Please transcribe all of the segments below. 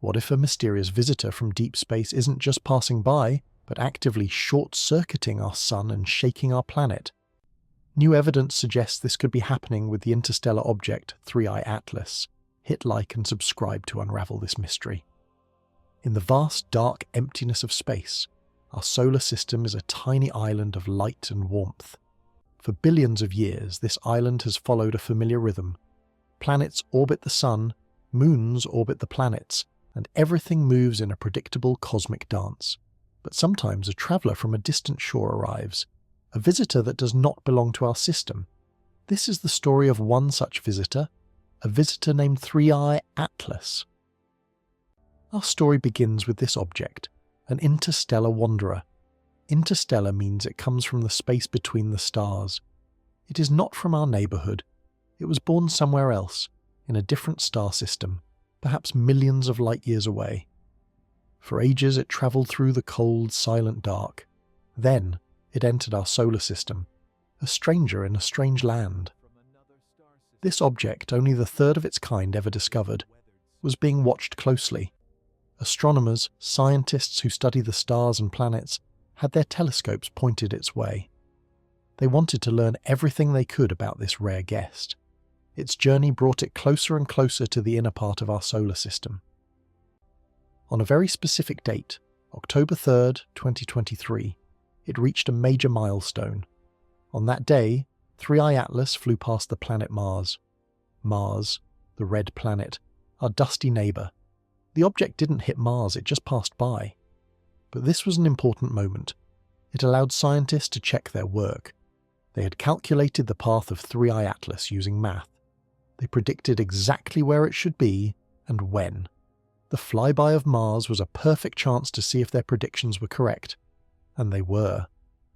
What if a mysterious visitor from deep space isn't just passing by, but actively short-circuiting our sun and shaking our planet? New evidence suggests this could be happening with the interstellar object 3I Atlas. Hit like and subscribe to unravel this mystery. In the vast, dark emptiness of space, our solar system is a tiny island of light and warmth. For billions of years, this island has followed a familiar rhythm. Planets orbit the sun, moons orbit the planets, and everything moves in a predictable cosmic dance. But sometimes a traveller from a distant shore arrives, a visitor that does not belong to our system. This is the story of one such visitor, a visitor named 3I Atlas. Our story begins with this object, an interstellar wanderer. Interstellar means it comes from the space between the stars. It is not from our neighbourhood. It was born somewhere else, in a different star system, perhaps millions of light years away. For ages it travelled through the cold, silent dark. Then it entered our solar system, a stranger in a strange land. This object, only the third of its kind ever discovered, was being watched closely. Astronomers, scientists who study the stars and planets, had their telescopes pointed its way. They wanted to learn everything they could about this rare guest. Its journey brought it closer and closer to the inner part of our solar system. On a very specific date, October 3rd, 2023, it reached a major milestone. On that day, 3I Atlas flew past the planet Mars. Mars, the red planet, our dusty neighbour. The object didn't hit Mars, it just passed by. But this was an important moment. It allowed scientists to check their work. They had calculated the path of 3I Atlas using math. They predicted exactly where it should be and when. The flyby of Mars was a perfect chance to see if their predictions were correct. And they were.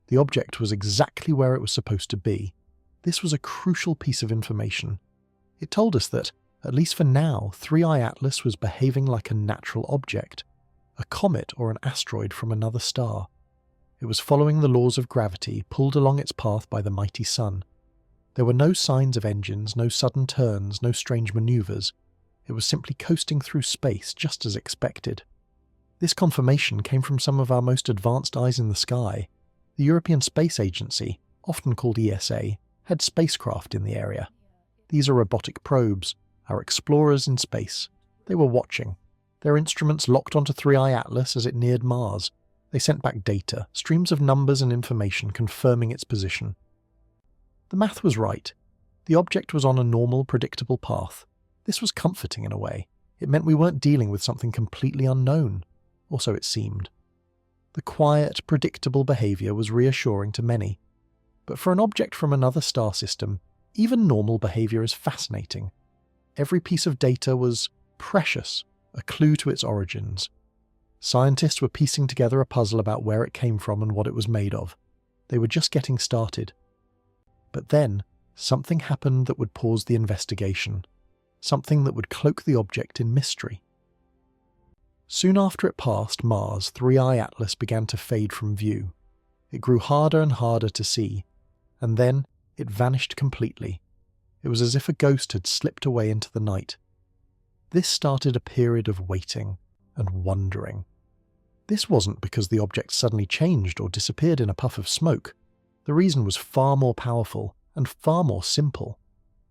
The object was exactly where it was supposed to be. This was a crucial piece of information. It told us that, at least for now, 3I Atlas was behaving like a natural object, a comet or an asteroid from another star. It was following the laws of gravity, pulled along its path by the mighty sun. There were no signs of engines, no sudden turns, no strange maneuvers. It was simply coasting through space, just as expected. This confirmation came from some of our most advanced eyes in the sky. The European Space Agency, often called ESA, had spacecraft in the area. These are robotic probes, our explorers in space. They were watching. Their instruments locked onto 3I Atlas as it neared Mars. They sent back data, streams of numbers and information confirming its position. The math was right. The object was on a normal, predictable path. This was comforting in a way. It meant we weren't dealing with something completely unknown. Or so it seemed. The quiet, predictable behaviour was reassuring to many. But for an object from another star system, even normal behaviour is fascinating. Every piece of data was precious, a clue to its origins. Scientists were piecing together a puzzle about where it came from and what it was made of. They were just getting started. But then, something happened that would pause the investigation. Something that would cloak the object in mystery. Soon after it passed Mars, 3I Atlas began to fade from view. It grew harder and harder to see, and then it vanished completely. It was as if a ghost had slipped away into the night. This started a period of waiting and wondering. This wasn't because the object suddenly changed or disappeared in a puff of smoke. The reason was far more powerful and far more simple.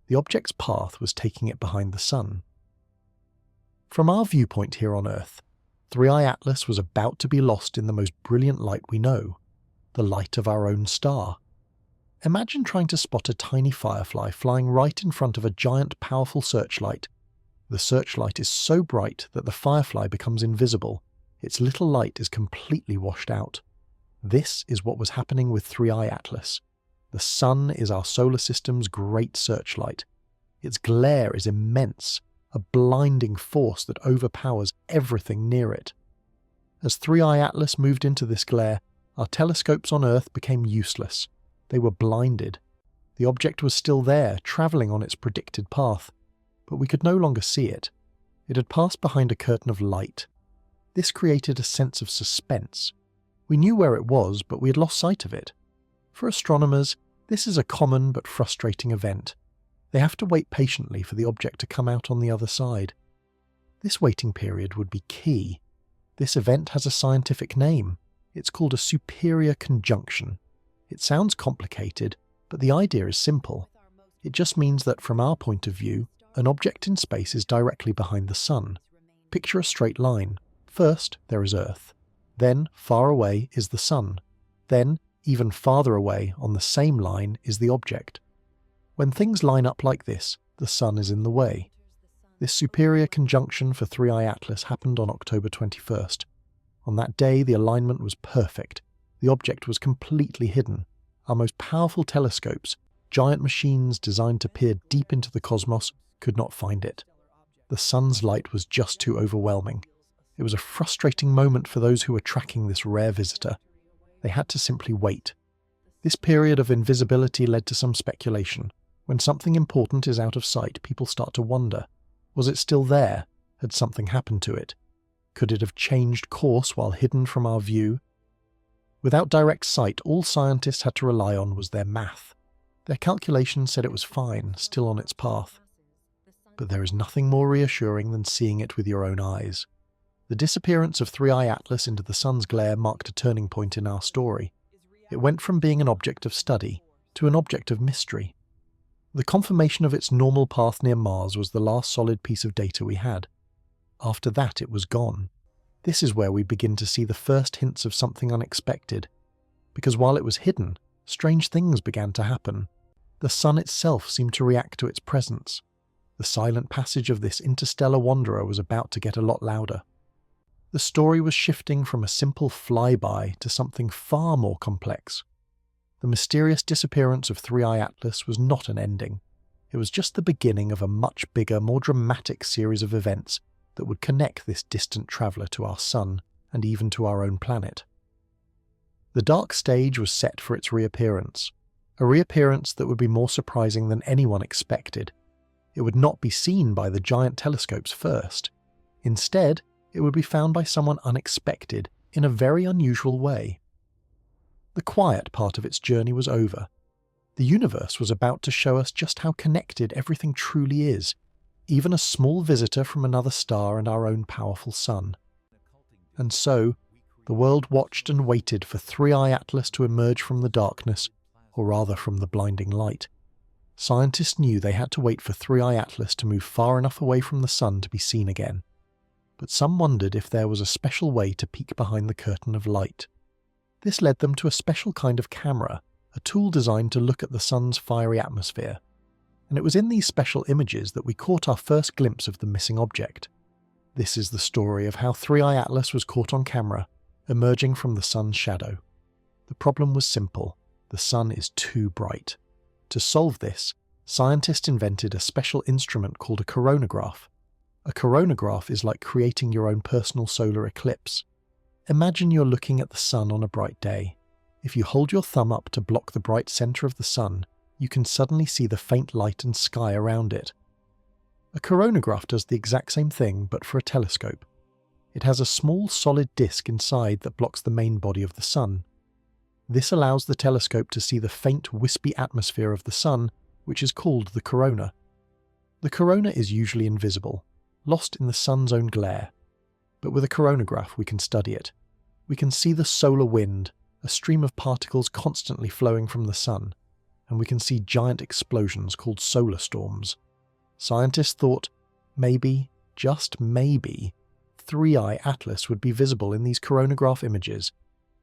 The object's path was taking it behind the sun. From our viewpoint here on Earth, 3I Atlas was about to be lost in the most brilliant light we know, the light of our own star. Imagine trying to spot a tiny firefly flying right in front of a giant, powerful searchlight. The searchlight is so bright that the firefly becomes invisible. Its little light is completely washed out. This is what was happening with 3I Atlas. The sun is our solar system's great searchlight. Its glare is immense, a blinding force that overpowers everything near it. As 3I Atlas moved into this glare, our telescopes on Earth became useless. They were blinded. The object was still there, travelling on its predicted path, but we could no longer see it. It had passed behind a curtain of light. This created a sense of suspense. We knew where it was, but we had lost sight of it. For astronomers, this is a common but frustrating event. They have to wait patiently for the object to come out on the other side. This waiting period would be key. This event has a scientific name. It's called a superior conjunction. It sounds complicated, but the idea is simple. It just means that from our point of view, an object in space is directly behind the Sun. Picture a straight line. First, there is Earth. Then, far away, is the Sun. Then, even farther away on the same line is the object. When things line up like this, the Sun is in the way. This superior conjunction for 3i Atlas happened on October 21st. On that day, the alignment was perfect. The object was completely hidden. Our most powerful telescopes, giant machines designed to peer deep into the cosmos, could not find it. The Sun's light was just too overwhelming. It was a frustrating moment for those who were tracking this rare visitor. They had to simply wait. This period of invisibility led to some speculation. When something important is out of sight, people start to wonder. Was it still there? Had something happened to it? Could it have changed course while hidden from our view? Without direct sight, all scientists had to rely on was their math. Their calculations said it was fine, still on its path. But there is nothing more reassuring than seeing it with your own eyes. The disappearance of 3i Atlas into the Sun's glare marked a turning point in our story. It went from being an object of study to an object of mystery. The confirmation of its normal path near Mars was the last solid piece of data we had. After that, it was gone. This is where we begin to see the first hints of something unexpected. Because while it was hidden, strange things began to happen. The Sun itself seemed to react to its presence. The silent passage of this interstellar wanderer was about to get a lot louder. The story was shifting from a simple flyby to something far more complex. The mysterious disappearance of 3i Atlas was not an ending. It was just the beginning of a much bigger, more dramatic series of events that would connect this distant traveller to our Sun and even to our own planet. The dark stage was set for its reappearance, a reappearance that would be more surprising than anyone expected. It would not be seen by the giant telescopes first. Instead, it would be found by someone unexpected in a very unusual way. The quiet part of its journey was over. The universe was about to show us just how connected everything truly is, even a small visitor from another star and our own powerful Sun. And so, the world watched and waited for 3i Atlas to emerge from the darkness, or rather from the blinding light. Scientists knew they had to wait for 3i Atlas to move far enough away from the Sun to be seen again. But some wondered if there was a special way to peek behind the curtain of light. This led them to a special kind of camera, a tool designed to look at the Sun's fiery atmosphere. And it was in these special images that we caught our first glimpse of the missing object. This is the story of how 3i Atlas was caught on camera, emerging from the Sun's shadow. The problem was simple. The Sun is too bright. To solve this, scientists invented a special instrument called a coronagraph. A coronagraph is like creating your own personal solar eclipse. Imagine you're looking at the Sun on a bright day. If you hold your thumb up to block the bright centre of the Sun, you can suddenly see the faint light and sky around it. A coronagraph does the exact same thing, but for a telescope. It has a small solid disk inside that blocks the main body of the Sun. This allows the telescope to see the faint wispy atmosphere of the Sun, which is called the corona. The corona is usually invisible, lost in the Sun's own glare. But with a coronagraph we can study it. We can see the solar wind, a stream of particles constantly flowing from the Sun, and we can see giant explosions called solar storms. Scientists thought, maybe, just maybe, 3i Atlas would be visible in these coronagraph images.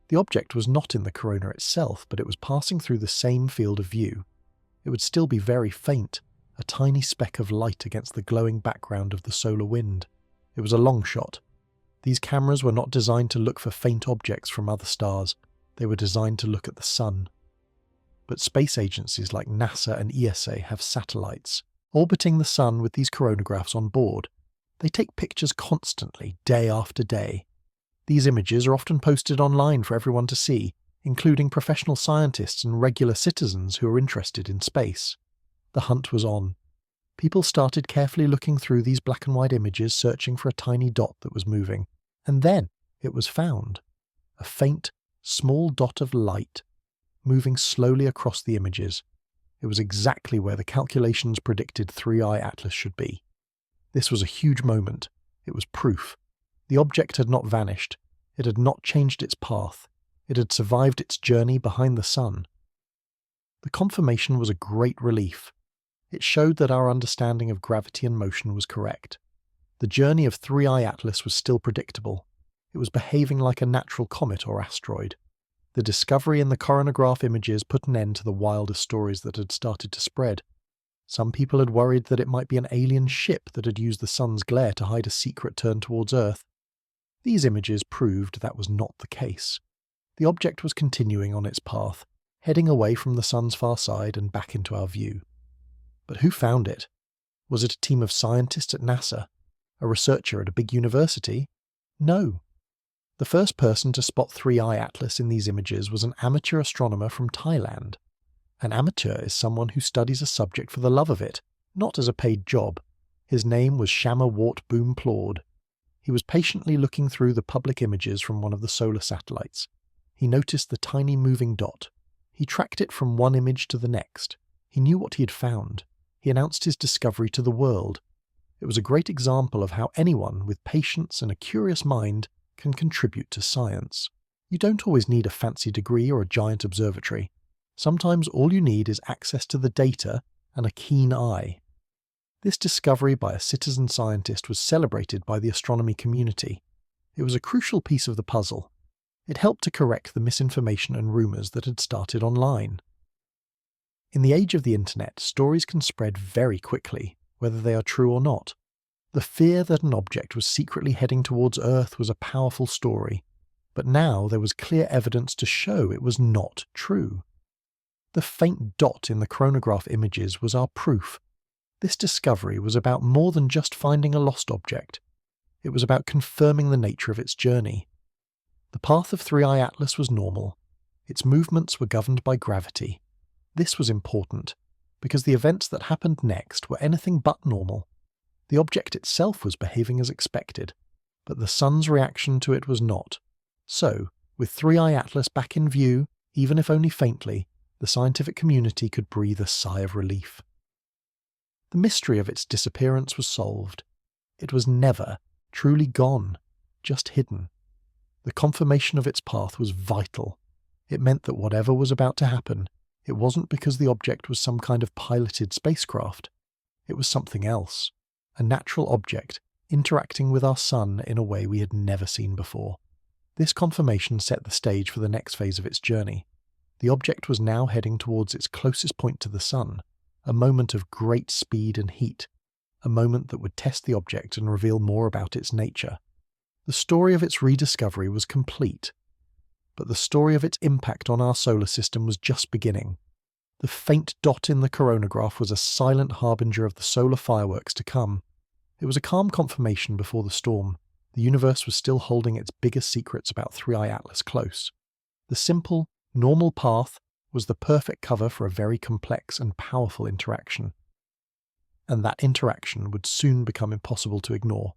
The object was not in the corona itself, but it was passing through the same field of view. It would still be very faint, a tiny speck of light against the glowing background of the solar wind. It was a long shot. These cameras were not designed to look for faint objects from other stars. They were designed to look at the Sun. But space agencies like NASA and ESA have satellites, orbiting the Sun with these coronagraphs on board. They take pictures constantly, day after day. These images are often posted online for everyone to see, including professional scientists and regular citizens who are interested in space. The hunt was on. People started carefully looking through these black and white images, searching for a tiny dot that was moving. And then it was found. A faint, small dot of light, moving slowly across the images. It was exactly where the calculations predicted 3i Atlas should be. This was a huge moment. It was proof. The object had not vanished. It had not changed its path. It had survived its journey behind the sun. The confirmation was a great relief. It showed that our understanding of gravity and motion was correct. The journey of 3I Atlas was still predictable. It was behaving like a natural comet or asteroid. The discovery in the coronagraph images put an end to the wildest stories that had started to spread. Some people had worried that it might be an alien ship that had used the sun's glare to hide a secret turn towards Earth. These images proved that was not the case. The object was continuing on its path, heading away from the sun's far side and back into our view. But who found it? Was it a team of scientists at NASA? A researcher at a big university? No. The first person to spot 3I Atlas in these images was an amateur astronomer from Thailand. An amateur is someone who studies a subject for the love of it, not as a paid job. His name was Shama Wart Boom Plord. He was patiently looking through the public images from one of the solar satellites. He noticed the tiny moving dot. He tracked it from one image to the next. He knew what he had found. He announced his discovery to the world. It was a great example of how anyone with patience and a curious mind can contribute to science. You don't always need a fancy degree or a giant observatory. Sometimes all you need is access to the data and a keen eye. This discovery by a citizen scientist was celebrated by the astronomy community. It was a crucial piece of the puzzle. It helped to correct the misinformation and rumours that had started online. In the age of the internet, stories can spread very quickly, whether they are true or not. The fear that an object was secretly heading towards Earth was a powerful story, but now there was clear evidence to show it was not true. The faint dot in the chronograph images was our proof. This discovery was about more than just finding a lost object. It was about confirming the nature of its journey. The path of 3I Atlas was normal. Its movements were governed by gravity. This was important, because the events that happened next were anything but normal. The object itself was behaving as expected, but the sun's reaction to it was not. So, with 3I Atlas back in view, even if only faintly, the scientific community could breathe a sigh of relief. The mystery of its disappearance was solved. It was never truly gone, just hidden. The confirmation of its path was vital. It meant that whatever was about to happen, it wasn't because the object was some kind of piloted spacecraft. It was something else. A natural object, interacting with our sun in a way we had never seen before. This confirmation set the stage for the next phase of its journey. The object was now heading towards its closest point to the sun, a moment of great speed and heat, a moment that would test the object and reveal more about its nature. The story of its rediscovery was complete, but the story of its impact on our solar system was just beginning. The faint dot in the coronagraph was a silent harbinger of the solar fireworks to come. It was a calm confirmation before the storm. The universe was still holding its biggest secrets about 3I Atlas close. The simple, normal path was the perfect cover for a very complex and powerful interaction. And that interaction would soon become impossible to ignore.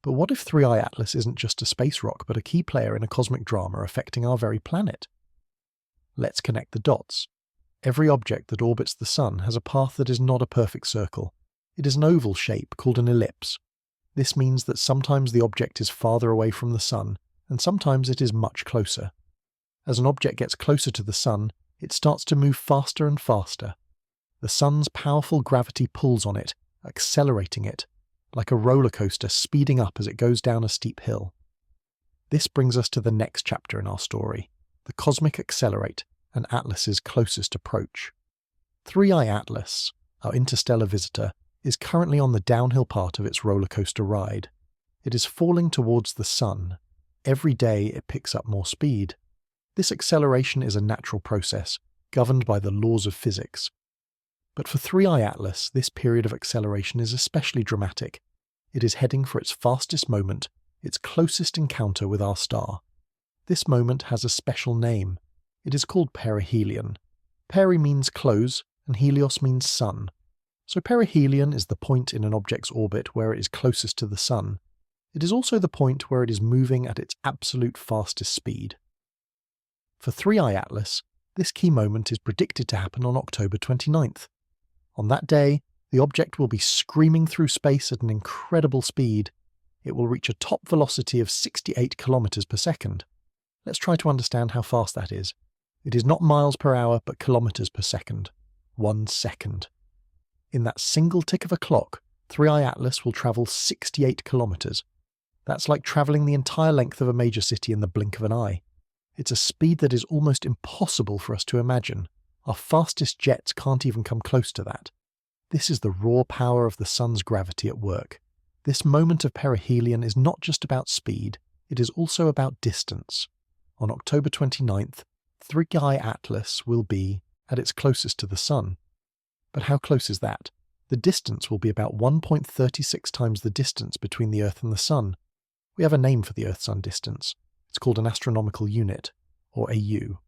But what if 3I Atlas isn't just a space rock but a key player in a cosmic drama affecting our very planet? Let's connect the dots. Every object that orbits the sun has a path that is not a perfect circle. It is an oval shape called an ellipse. This means that sometimes the object is farther away from the sun, and sometimes it is much closer. As an object gets closer to the sun, it starts to move faster and faster. The sun's powerful gravity pulls on it, accelerating it, like a roller coaster speeding up as it goes down a steep hill. This brings us to the next chapter in our story, the cosmic accelerate and Atlas's closest approach. 3I Atlas, our interstellar visitor, is currently on the downhill part of its roller coaster ride. It is falling towards the sun. Every day it picks up more speed. This acceleration is a natural process, governed by the laws of physics. But for 3I Atlas, this period of acceleration is especially dramatic. It is heading for its fastest moment, its closest encounter with our star. This moment has a special name. It is called Perihelion. Peri means close, and helios means sun. So perihelion is the point in an object's orbit where it is closest to the sun. It is also the point where it is moving at its absolute fastest speed. For 3I Atlas, this key moment is predicted to happen on October 29th. On that day, the object will be screaming through space at an incredible speed. it will reach a top velocity of 68 kilometers per second. Let's try to understand how fast that is. It is not miles per hour, but kilometers per second. 1 second. In that single tick of a clock, 3i Atlas will travel 68 kilometers. That's like travelling the entire length of a major city in the blink of an eye. It's a speed that is almost impossible for us to imagine. Our fastest jets can't even come close to that. This is the raw power of the sun's gravity at work. This moment of perihelion is not just about speed, it is also about distance. On October 29th, 3i Atlas will be at its closest to the sun. But how close is that? The distance will be about 1.36 times the distance between the Earth and the Sun. We have a name for the Earth-Sun distance. It's called an astronomical unit, or AU.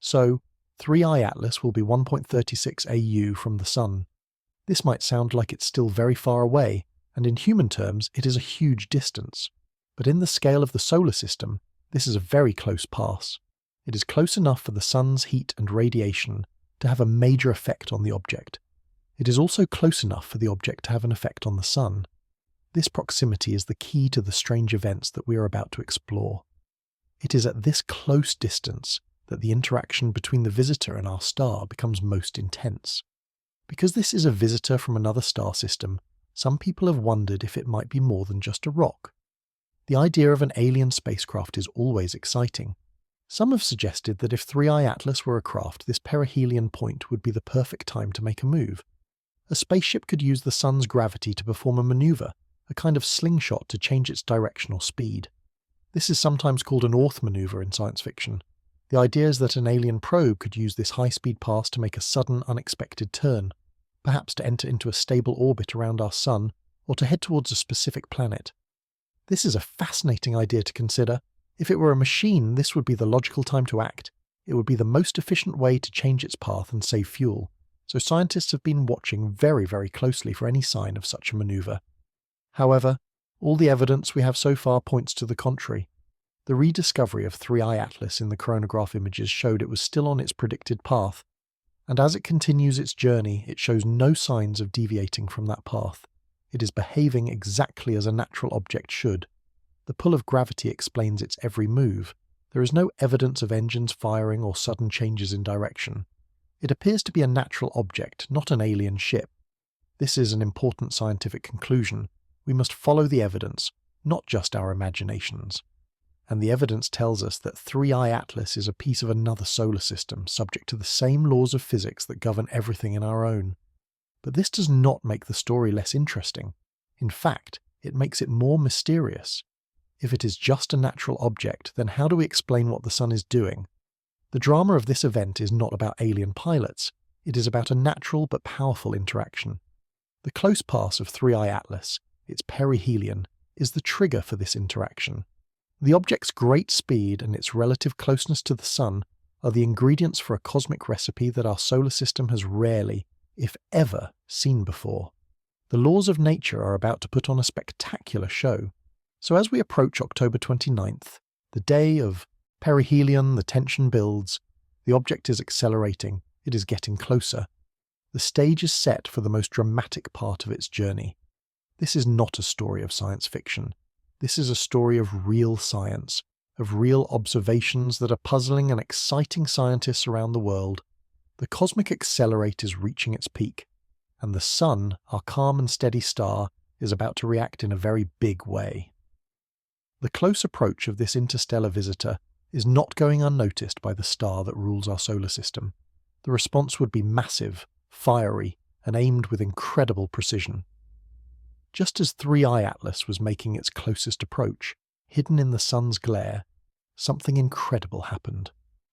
So, 3i Atlas will be 1.36 AU from the Sun. This might sound like it's still very far away, and in human terms it is a huge distance. But in the scale of the solar system, this is a very close pass. It is close enough for the Sun's heat and radiation to have a major effect on the object. It is also close enough for the object to have an effect on the Sun. This proximity is the key to the strange events that we are about to explore. It is at this close distance that the interaction between the visitor and our star becomes most intense. Because this is a visitor from another star system, some people have wondered if it might be more than just a rock. The idea of an alien spacecraft is always exciting. Some have suggested that if 3i Atlas were a craft, this perihelion point would be the perfect time to make a move. A spaceship could use the sun's gravity to perform a maneuver, a kind of slingshot to change its direction or speed. This is sometimes called an Orth maneuver in science fiction. The idea is that an alien probe could use this high-speed pass to make a sudden, unexpected turn, perhaps to enter into a stable orbit around our sun, or to head towards a specific planet. This is a fascinating idea to consider. If it were a machine, this would be the logical time to act. It would be the most efficient way to change its path and save fuel. So scientists have been watching very, very closely for any sign of such a maneuver. However, all the evidence we have so far points to the contrary. The rediscovery of 3i Atlas in the coronagraph images showed it was still on its predicted path, and as it continues its journey, it shows no signs of deviating from that path. It is behaving exactly as a natural object should. The pull of gravity explains its every move. There is no evidence of engines firing or sudden changes in direction. It appears to be a natural object, not an alien ship. This is an important scientific conclusion. We must follow the evidence, not just our imaginations. And the evidence tells us that 3i Atlas is a piece of another solar system, subject to the same laws of physics that govern everything in our own. But this does not make the story less interesting. In fact, it makes it more mysterious. If it is just a natural object, then how do we explain what the sun is doing? The drama of this event is not about alien pilots. It is about a natural but powerful interaction. The close pass of 3i Atlas, its perihelion, is the trigger for this interaction. The object's great speed and its relative closeness to the sun are the ingredients for a cosmic recipe that our solar system has rarely, if ever, seen before. The laws of nature are about to put on a spectacular show. So as we approach October 29th, the day of perihelion, the tension builds, the object is accelerating, it is getting closer. The stage is set for the most dramatic part of its journey. This is not a story of science fiction. This is a story of real science, of real observations that are puzzling and exciting scientists around the world. The cosmic accelerate is reaching its peak, and the sun, our calm and steady star, is about to react in a very big way. The close approach of this interstellar visitor is not going unnoticed by the star that rules our solar system. The response would be massive, fiery, and aimed with incredible precision. Just as 3i Atlas was making its closest approach, hidden in the sun's glare, something incredible happened.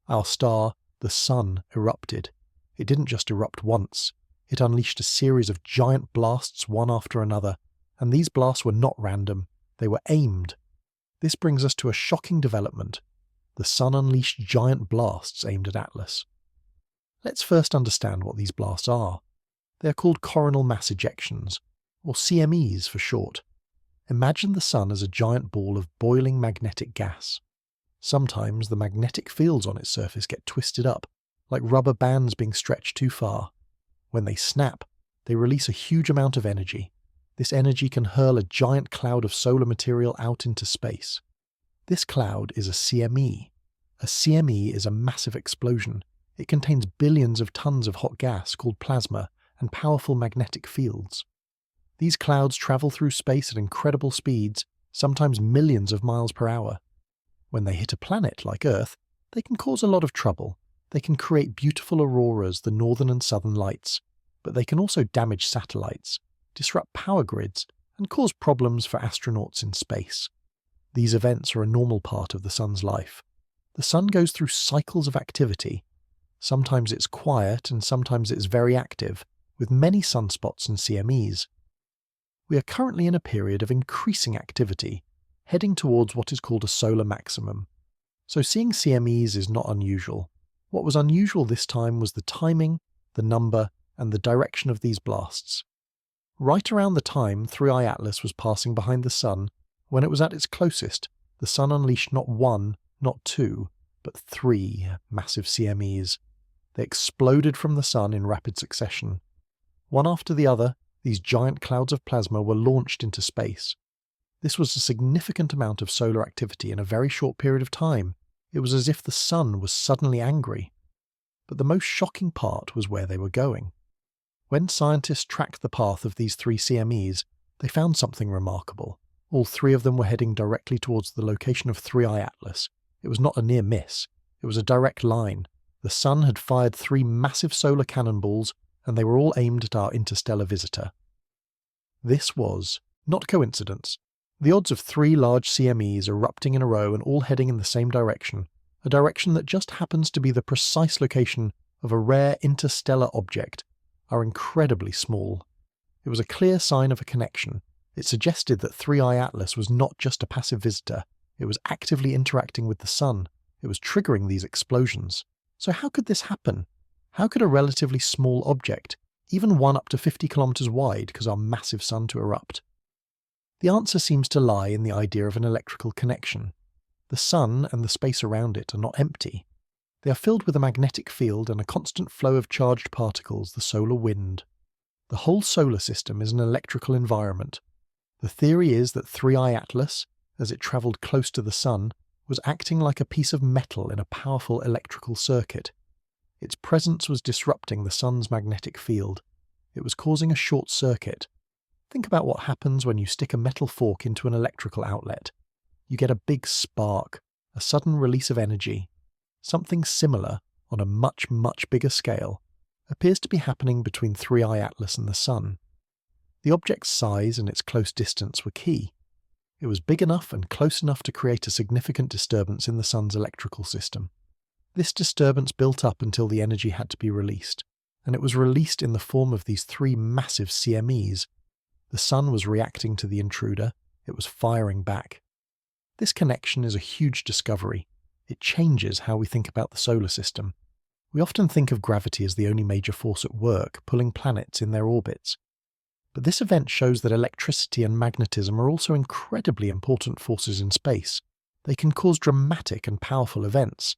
Our star, the sun, erupted. It didn't just erupt once. It unleashed a series of giant blasts one after another, and these blasts were not random. They were aimed. This brings us to a shocking development. The sun unleashed giant blasts aimed at Atlas. Let's first understand what these blasts are. They are called coronal mass ejections, or CMEs for short. Imagine the sun as a giant ball of boiling magnetic gas. Sometimes the magnetic fields on its surface get twisted up, like rubber bands being stretched too far. When they snap, they release a huge amount of energy. This energy can hurl a giant cloud of solar material out into space. This cloud is a CME. A CME is a massive explosion. It contains billions of tons of hot gas called plasma and powerful magnetic fields. These clouds travel through space at incredible speeds, sometimes millions of miles per hour. When they hit a planet like Earth, they can cause a lot of trouble. They can create beautiful auroras, the northern and southern lights, but they can also damage satellites, disrupt power grids, and cause problems for astronauts in space. These events are a normal part of the Sun's life. The Sun goes through cycles of activity. Sometimes it's quiet and sometimes it's very active, with many sunspots and CMEs. We are currently in a period of increasing activity, heading towards what is called a solar maximum. So seeing CMEs is not unusual. What was unusual this time was the timing, the number, and the direction of these blasts. Right around the time 3I Atlas was passing behind the Sun, when it was at its closest, the Sun unleashed not one, not two, but 3 massive CMEs. They exploded from the Sun in rapid succession. One after the other, these giant clouds of plasma were launched into space. This was a significant amount of solar activity in a very short period of time. It was as if the Sun was suddenly angry. But the most shocking part was where they were going. When scientists tracked the path of these 3 CMEs, they found something remarkable. All 3 of them were heading directly towards the location of 3I Atlas. It was not a near miss. It was a direct line. The Sun had fired 3 massive solar cannonballs, and they were all aimed at our interstellar visitor. This was not coincidence. The odds of 3 large CMEs erupting in a row and all heading in the same direction, a direction that just happens to be the precise location of a rare interstellar object, are incredibly small. It was a clear sign of a connection. It suggested that 3I Atlas was not just a passive visitor. It was actively interacting with the Sun. It was triggering these explosions. So how could this happen? How could a relatively small object, even one up to 50 kilometers wide, cause our massive Sun to erupt? The answer seems to lie in the idea of an electrical connection. The Sun and the space around it are not empty. They are filled with a magnetic field and a constant flow of charged particles, the solar wind. The whole solar system is an electrical environment. The theory is that 3I Atlas, as it travelled close to the Sun, was acting like a piece of metal in a powerful electrical circuit. Its presence was disrupting the Sun's magnetic field. It was causing a short circuit. Think about what happens when you stick a metal fork into an electrical outlet. You get a big spark, a sudden release of energy. Something similar, on a much, much bigger scale, appears to be happening between 3I Atlas and the Sun. The object's size and its close distance were key. It was big enough and close enough to create a significant disturbance in the Sun's electrical system. This disturbance built up until the energy had to be released, and it was released in the form of these 3 massive CMEs. The Sun was reacting to the intruder. It was firing back. This connection is a huge discovery. It changes how we think about the solar system. We often think of gravity as the only major force at work, pulling planets in their orbits. But this event shows that electricity and magnetism are also incredibly important forces in space. They can cause dramatic and powerful events.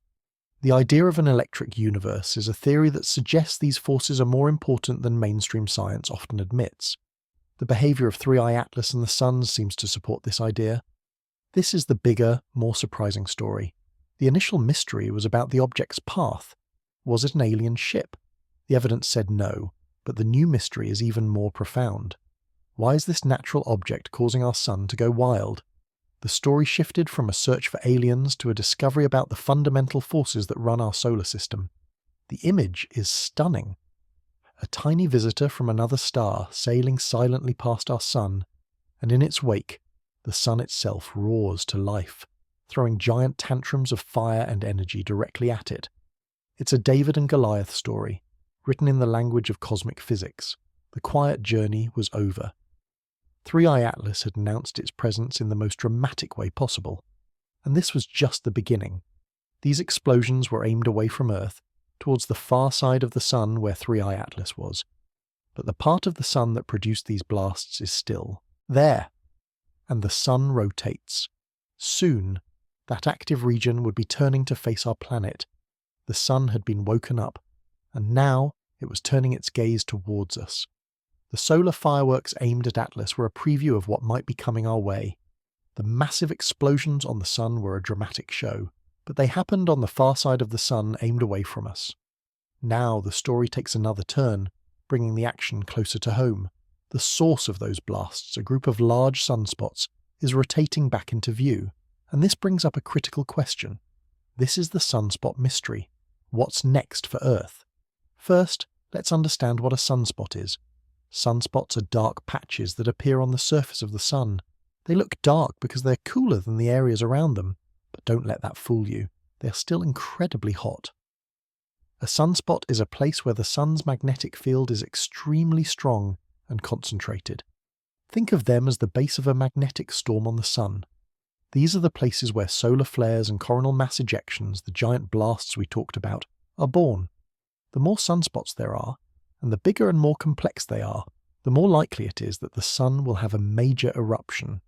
The idea of an electric universe is a theory that suggests these forces are more important than mainstream science often admits. The behaviour of 3I Atlas and the Sun seems to support this idea. This is the bigger, more surprising story. The initial mystery was about the object's path. Was it an alien ship? The evidence said no, but the new mystery is even more profound. Why is this natural object causing our Sun to go wild? The story shifted from a search for aliens to a discovery about the fundamental forces that run our solar system. The image is stunning. A tiny visitor from another star sailing silently past our Sun, and in its wake, the Sun itself roars to life, throwing giant tantrums of fire and energy directly at it. It's a David and Goliath story, written in the language of cosmic physics. The quiet journey was over. 3I Atlas had announced its presence in the most dramatic way possible, and this was just the beginning. These explosions were aimed away from Earth, towards the far side of the Sun where 3I Atlas was. But the part of the Sun that produced these blasts is still there, and the Sun rotates. Soon, that active region would be turning to face our planet. The Sun had been woken up, and now it was turning its gaze towards us. The solar fireworks aimed at Atlas were a preview of what might be coming our way. The massive explosions on the Sun were a dramatic show, but they happened on the far side of the Sun aimed away from us. Now the story takes another turn, bringing the action closer to home. The source of those blasts, a group of large sunspots, is rotating back into view, and this brings up a critical question. This is the sunspot mystery. What's next for Earth? First, let's understand what a sunspot is. Sunspots are dark patches that appear on the surface of the Sun. They look dark because they're cooler than the areas around them, but don't let that fool you. They're still incredibly hot. A sunspot is a place where the Sun's magnetic field is extremely strong and concentrated. Think of them as the base of a magnetic storm on the Sun. These are the places where solar flares and coronal mass ejections, the giant blasts we talked about, are born. The more sunspots there are, and the bigger and more complex they are, the more likely it is that the Sun will have a major eruption.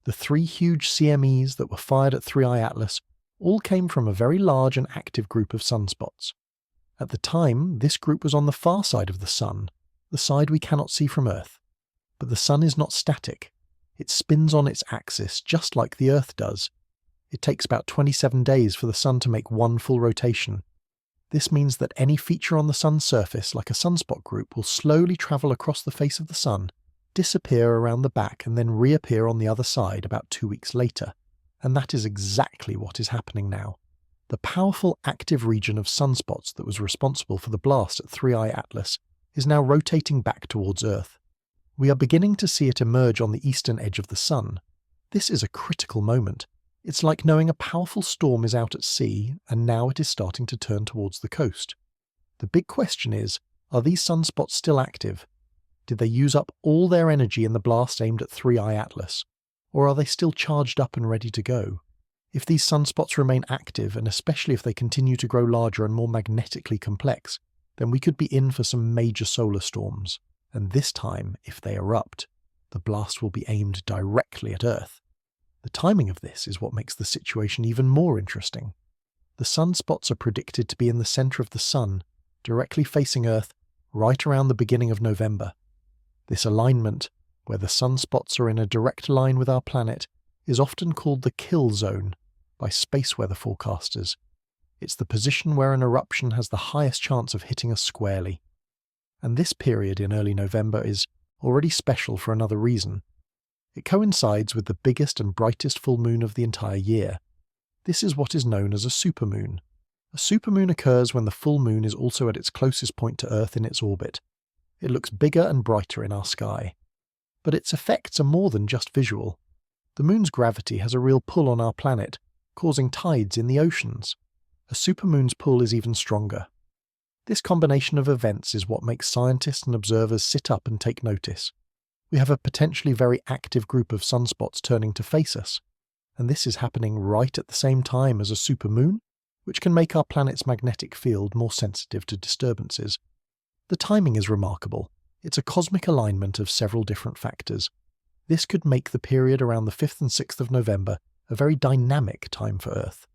The 3 huge CMEs that were fired at 3i Atlas all came from a very large and active group of sunspots. At the time, this group was on the far side of the Sun, the side we cannot see from Earth. But the Sun is not static. It spins on its axis just like the Earth does. It takes about 27 days for the Sun to make one full rotation. This means that any feature on the Sun's surface, like a sunspot group, will slowly travel across the face of the Sun, disappear around the back, and then reappear on the other side about 2 weeks later. And that is exactly what is happening now. The powerful active region of sunspots that was responsible for the blast at 3i Atlas is now rotating back towards Earth. We are beginning to see it emerge on the eastern edge of the Sun. This is a critical moment. It's like knowing a powerful storm is out at sea, and now it is starting to turn towards the coast. The big question is, are these sunspots still active? Did they use up all their energy in the blast aimed at 3i Atlas? Or are they still charged up and ready to go? If these sunspots remain active, and especially if they continue to grow larger and more magnetically complex, then we could be in for some major solar storms. And this time, if they erupt, the blast will be aimed directly at Earth. The timing of this is what makes the situation even more interesting. The sunspots are predicted to be in the centre of the Sun, directly facing Earth, right around the beginning of November. This alignment, where the sunspots are in a direct line with our planet, is often called the kill zone by space weather forecasters. It's the position where an eruption has the highest chance of hitting us squarely. And this period in early November is already special for another reason. It coincides with the biggest and brightest full moon of the entire year. This is what is known as a supermoon. A supermoon occurs when the full moon is also at its closest point to Earth in its orbit. It looks bigger and brighter in our sky. But its effects are more than just visual. The moon's gravity has a real pull on our planet, causing tides in the oceans. A supermoon's pull is even stronger. This combination of events is what makes scientists and observers sit up and take notice. We have a potentially very active group of sunspots turning to face us, and this is happening right at the same time as a supermoon, which can make our planet's magnetic field more sensitive to disturbances. The timing is remarkable. It's a cosmic alignment of several different factors. This could make the period around the 5th and 6th of November a very dynamic time for Earth.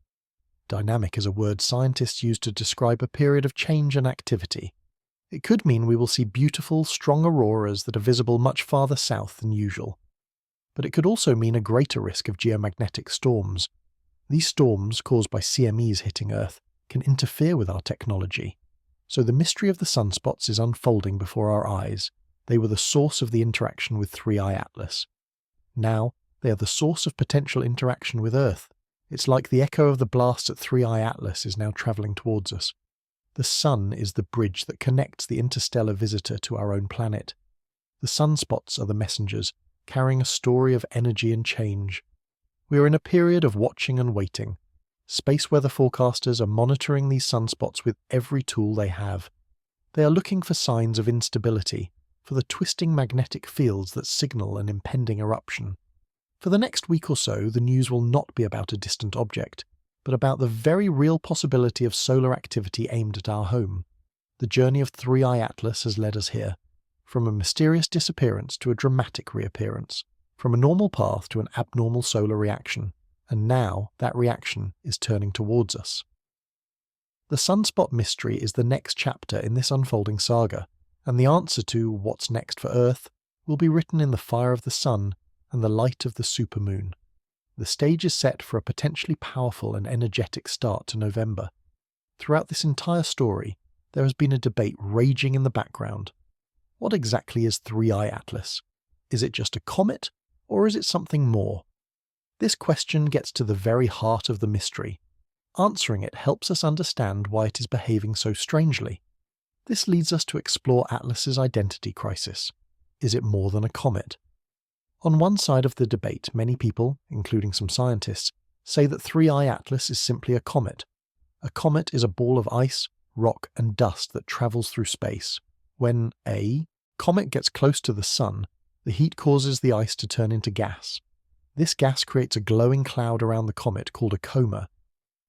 Dynamic is a word scientists use to describe a period of change and activity. It could mean we will see beautiful, strong auroras that are visible much farther south than usual. But it could also mean a greater risk of geomagnetic storms. These storms, caused by CMEs hitting Earth, can interfere with our technology. So the mystery of the sunspots is unfolding before our eyes. They were the source of the interaction with 3i Atlas. Now, they are the source of potential interaction with Earth. It's like the echo of the blast at 3i Atlas is now travelling towards us. The Sun is the bridge that connects the interstellar visitor to our own planet. The sunspots are the messengers, carrying a story of energy and change. We are in a period of watching and waiting. Space weather forecasters are monitoring these sunspots with every tool they have. They are looking for signs of instability, for the twisting magnetic fields that signal an impending eruption. For the next week or so, the news will not be about a distant object, but about the very real possibility of solar activity aimed at our home. The journey of 3i Atlas has led us here, from a mysterious disappearance to a dramatic reappearance, from a normal path to an abnormal solar reaction, and now that reaction is turning towards us. The sunspot mystery is the next chapter in this unfolding saga, and the answer to what's next for Earth will be written in the fire of the sun and the light of the supermoon. The stage is set for a potentially powerful and energetic start to November. Throughout this entire story, there has been a debate raging in the background. What exactly is 3i Atlas? Is it just a comet, or is it something more? This question gets to the very heart of the mystery. Answering it helps us understand why it is behaving so strangely. This leads us to explore Atlas's identity crisis. Is it more than a comet? On one side of the debate, many people, including some scientists, say that 3i Atlas is simply a comet. A comet is a ball of ice, rock, and dust that travels through space. When a comet gets close to the sun, the heat causes the ice to turn into gas. This gas creates a glowing cloud around the comet called a coma.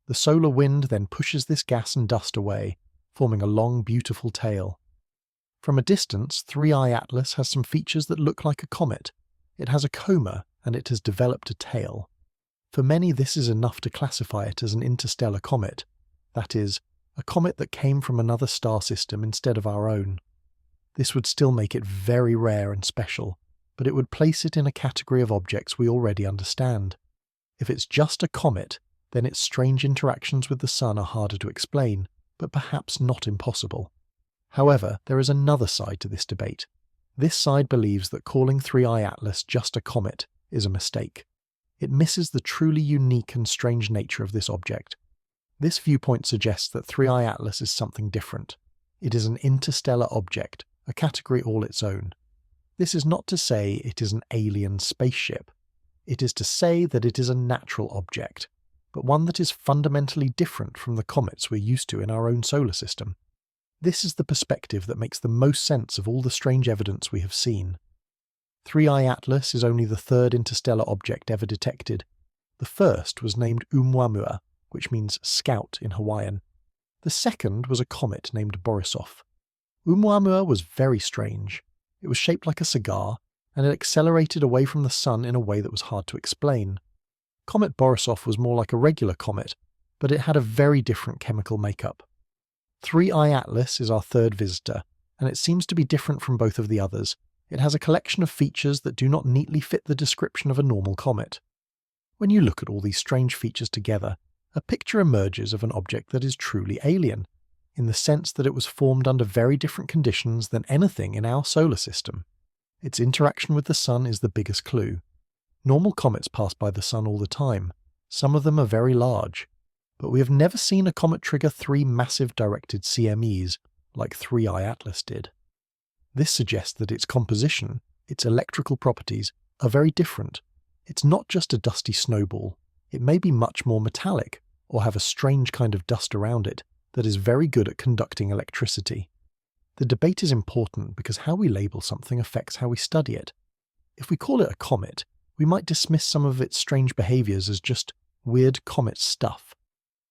The solar wind then pushes this gas and dust away, forming a long, beautiful tail. From a distance, 3i Atlas has some features that look like a comet. It has a coma, and it has developed a tail. For many, this is enough to classify it as an interstellar comet. That is, a comet that came from another star system instead of our own. This would still make it very rare and special, but it would place it in a category of objects we already understand. If it's just a comet, then its strange interactions with the sun are harder to explain, but perhaps not impossible. However, there is another side to this debate. This side believes that calling 3i Atlas just a comet is a mistake. It misses the truly unique and strange nature of this object. This viewpoint suggests that 3i Atlas is something different. It is an interstellar object, a category all its own. This is not to say it is an alien spaceship. It is to say that it is a natural object, but one that is fundamentally different from the comets we're used to in our own solar system. This is the perspective that makes the most sense of all the strange evidence we have seen. 3i Atlas is only the third interstellar object ever detected. The first was named Oumuamua, which means scout in Hawaiian. The second was a comet named Borisov. Oumuamua was very strange. It was shaped like a cigar, and it accelerated away from the sun in a way that was hard to explain. Comet Borisov was more like a regular comet, but it had a very different chemical makeup. 3i Atlas is our third visitor, and it seems to be different from both of the others. It has a collection of features that do not neatly fit the description of a normal comet. When you look at all these strange features together, a picture emerges of an object that is truly alien, in the sense that it was formed under very different conditions than anything in our solar system. Its interaction with the sun is the biggest clue. Normal comets pass by the sun all the time. Some of them are very large. But we have never seen a comet trigger 3 massive directed CMEs, like 3i Atlas did. This suggests that its composition, its electrical properties, are very different. It's not just a dusty snowball. It may be much more metallic, or have a strange kind of dust around it that is very good at conducting electricity. The debate is important because how we label something affects how we study it. If we call it a comet, we might dismiss some of its strange behaviors as just weird comet stuff.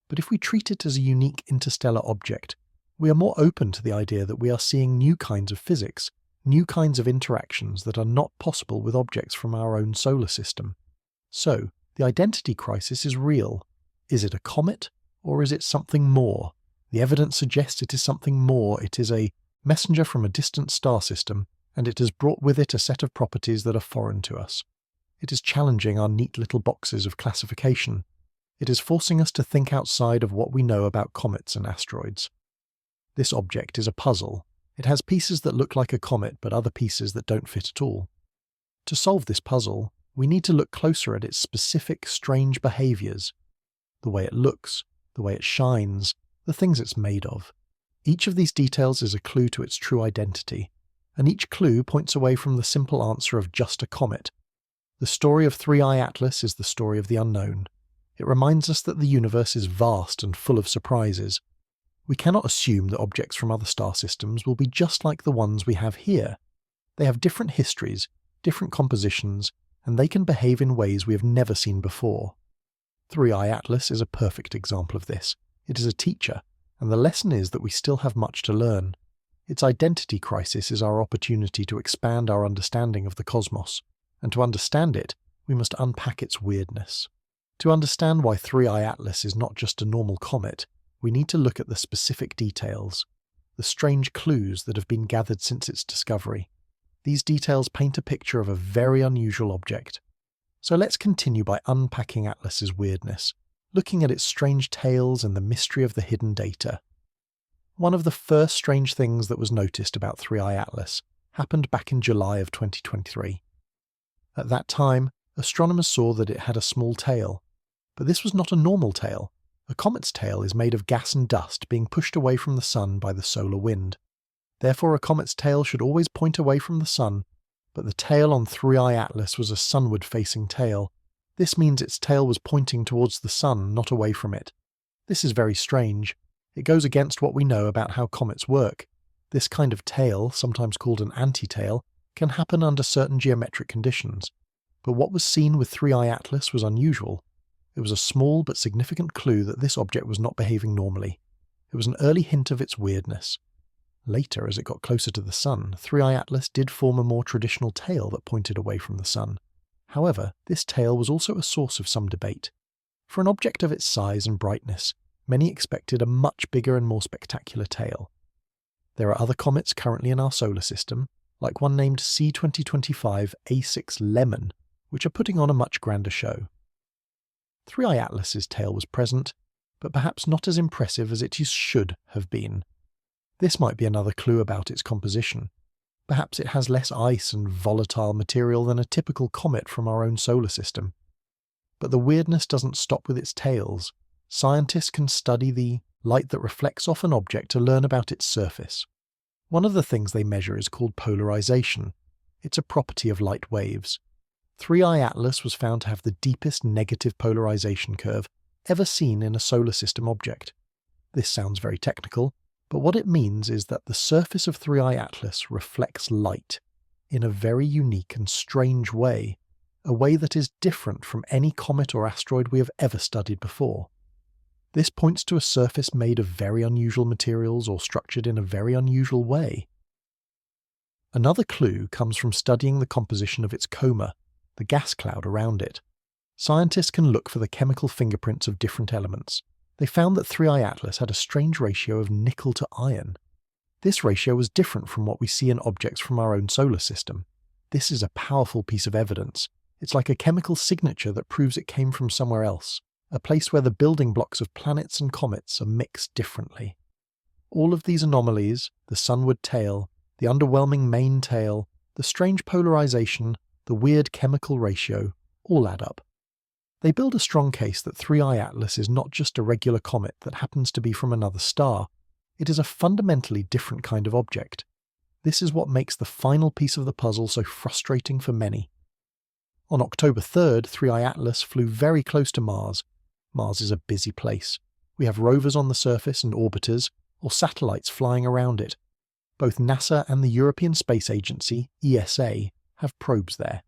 But if we treat it as a unique interstellar object, we are more open to the idea that we are seeing new kinds of physics, new kinds of interactions that are not possible with objects from our own solar system. So, the identity crisis is real. Is it a comet, or is it something more? The evidence suggests it is something more. It is a messenger from a distant star system, and it has brought with it a set of properties that are foreign to us. It is challenging our neat little boxes of classification. It is forcing us to think outside of what we know about comets and asteroids. This object is a puzzle. It has pieces that look like a comet, but other pieces that don't fit at all. To solve this puzzle, we need to look closer at its specific, strange behaviors. The way it looks, the way it shines, the things it's made of. Each of these details is a clue to its true identity, and each clue points away from the simple answer of just a comet. The story of 3i Atlas is the story of the unknown. It reminds us that the universe is vast and full of surprises. We cannot assume that objects from other star systems will be just like the ones we have here. They have different histories, different compositions, and they can behave in ways we have never seen before. 3i Atlas is a perfect example of this. It is a teacher, and the lesson is that we still have much to learn. Its identity crisis is our opportunity to expand our understanding of the cosmos, and to understand it, we must unpack its weirdness. To understand why 3i Atlas is not just a normal comet, we need to look at the specific details. the strange clues that have been gathered since its discovery. These details paint a picture of a very unusual object. So let's continue by unpacking Atlas's weirdness, looking at its strange tales and the mystery of the hidden data. One of the first strange things that was noticed about 3i Atlas happened back in July of 2023. At that time, astronomers saw that it had a small tail. But this was not a normal tail. A comet's tail is made of gas and dust being pushed away from the sun by the solar wind. Therefore, a comet's tail should always point away from the sun, but the tail on 3i Atlas was a sunward-facing tail. This means its tail was pointing towards the sun, not away from it. This is very strange. It goes against what we know about how comets work. This kind of tail, sometimes called an anti-tail, can happen under certain geometric conditions. But what was seen with 3i Atlas was unusual. It was a small but significant clue that this object was not behaving normally. It was an early hint of its weirdness. Later, as it got closer to the sun, 3i Atlas did form a more traditional tail that pointed away from the sun. However, this tail was also a source of some debate. For an object of its size and brightness, many expected a much bigger and more spectacular tail. There are other comets currently in our solar system, like one named C2025 A6 Lemon, which are putting on a much grander show. 3i Atlas's tail was present, but perhaps not as impressive as it should have been. This might be another clue about its composition. Perhaps it has less ice and volatile material than a typical comet from our own solar system. But the weirdness doesn't stop with its tails. Scientists can study the light that reflects off an object to learn about its surface. One of the things they measure is called polarization. It's a property of light waves. 3i Atlas was found to have the deepest negative polarization curve ever seen in a solar system object. This sounds very technical, but what it means is that the surface of 3i Atlas reflects light in a very unique and strange way, a way that is different from any comet or asteroid we have ever studied before. This points to a surface made of very unusual materials or structured in a very unusual way. Another clue comes from studying the composition of its coma, the gas cloud around it. Scientists can look for the chemical fingerprints of different elements. They found that 3i Atlas had a strange ratio of nickel to iron. This ratio was different from what we see in objects from our own solar system. This is a powerful piece of evidence. It's like a chemical signature that proves it came from somewhere else, a place where the building blocks of planets and comets are mixed differently. All of these anomalies, the sunward tail, the underwhelming main tail, the strange polarization, the weird chemical ratio, all add up. They build a strong case that 3i Atlas is not just a regular comet that happens to be from another star. It is a fundamentally different kind of object. This is what makes the final piece of the puzzle so frustrating for many. On October 3rd, 3i Atlas flew very close to Mars. Mars is a busy place. We have rovers on the surface and orbiters, or satellites flying around it. Both NASA and the European Space Agency, ESA, have probes there.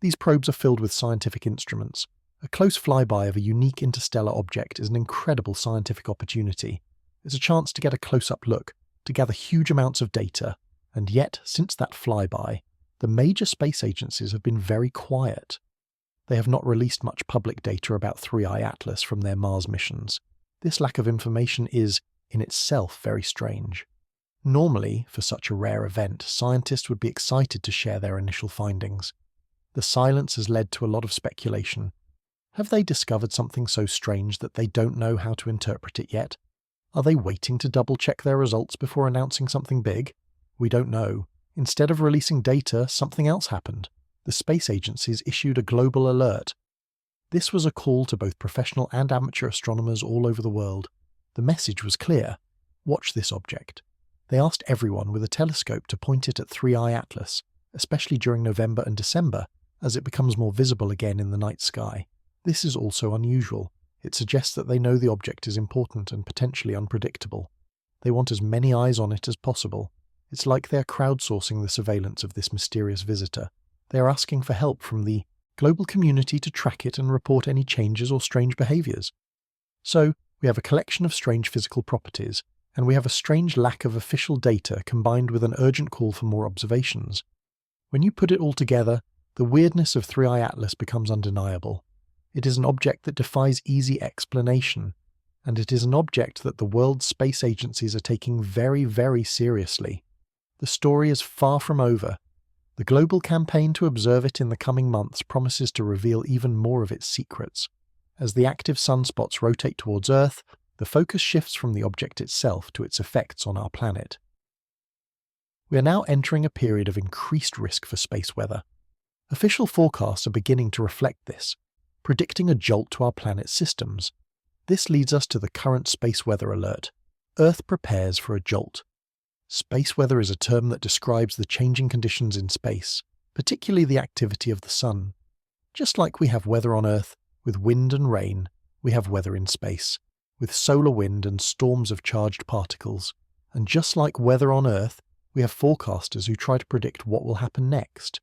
These probes are filled with scientific instruments. A close flyby of a unique interstellar object is an incredible scientific opportunity. It's a chance to get a close-up look, to gather huge amounts of data, and yet, since that flyby, the major space agencies have been very quiet. They have not released much public data about 3i Atlas from their Mars missions. This lack of information is, in itself, very strange. Normally, for such a rare event, scientists would be excited to share their initial findings. The silence has led to a lot of speculation. Have they discovered something so strange that they don't know how to interpret it yet? Are they waiting to double-check their results before announcing something big? We don't know. Instead of releasing data, something else happened. The space agencies issued a global alert. This was a call to both professional and amateur astronomers all over the world. The message was clear. Watch this object. They asked everyone with a telescope to point it at 3i Atlas, especially during November and December, as it becomes more visible again in the night sky. This is also unusual. It suggests that they know the object is important and potentially unpredictable. They want as many eyes on it as possible. It's like they are crowdsourcing the surveillance of this mysterious visitor. They are asking for help from the global community to track it and report any changes or strange behaviors. So, we have a collection of strange physical properties, and we have a strange lack of official data combined with an urgent call for more observations. When you put it all together, the weirdness of 3i Atlas becomes undeniable. It is an object that defies easy explanation, and it is an object that the world's space agencies are taking very, very seriously. The story is far from over. The global campaign to observe it in the coming months promises to reveal even more of its secrets. As the active sunspots rotate towards Earth, the focus shifts from the object itself to its effects on our planet. We are now entering a period of increased risk for space weather. Official forecasts are beginning to reflect this, predicting a jolt to our planet's systems. This leads us to the current space weather alert. Earth prepares for a jolt. Space weather is a term that describes the changing conditions in space, particularly the activity of the sun. Just like we have weather on Earth, with wind and rain, we have weather in space, with solar wind and storms of charged particles. And just like weather on Earth, we have forecasters who try to predict what will happen next.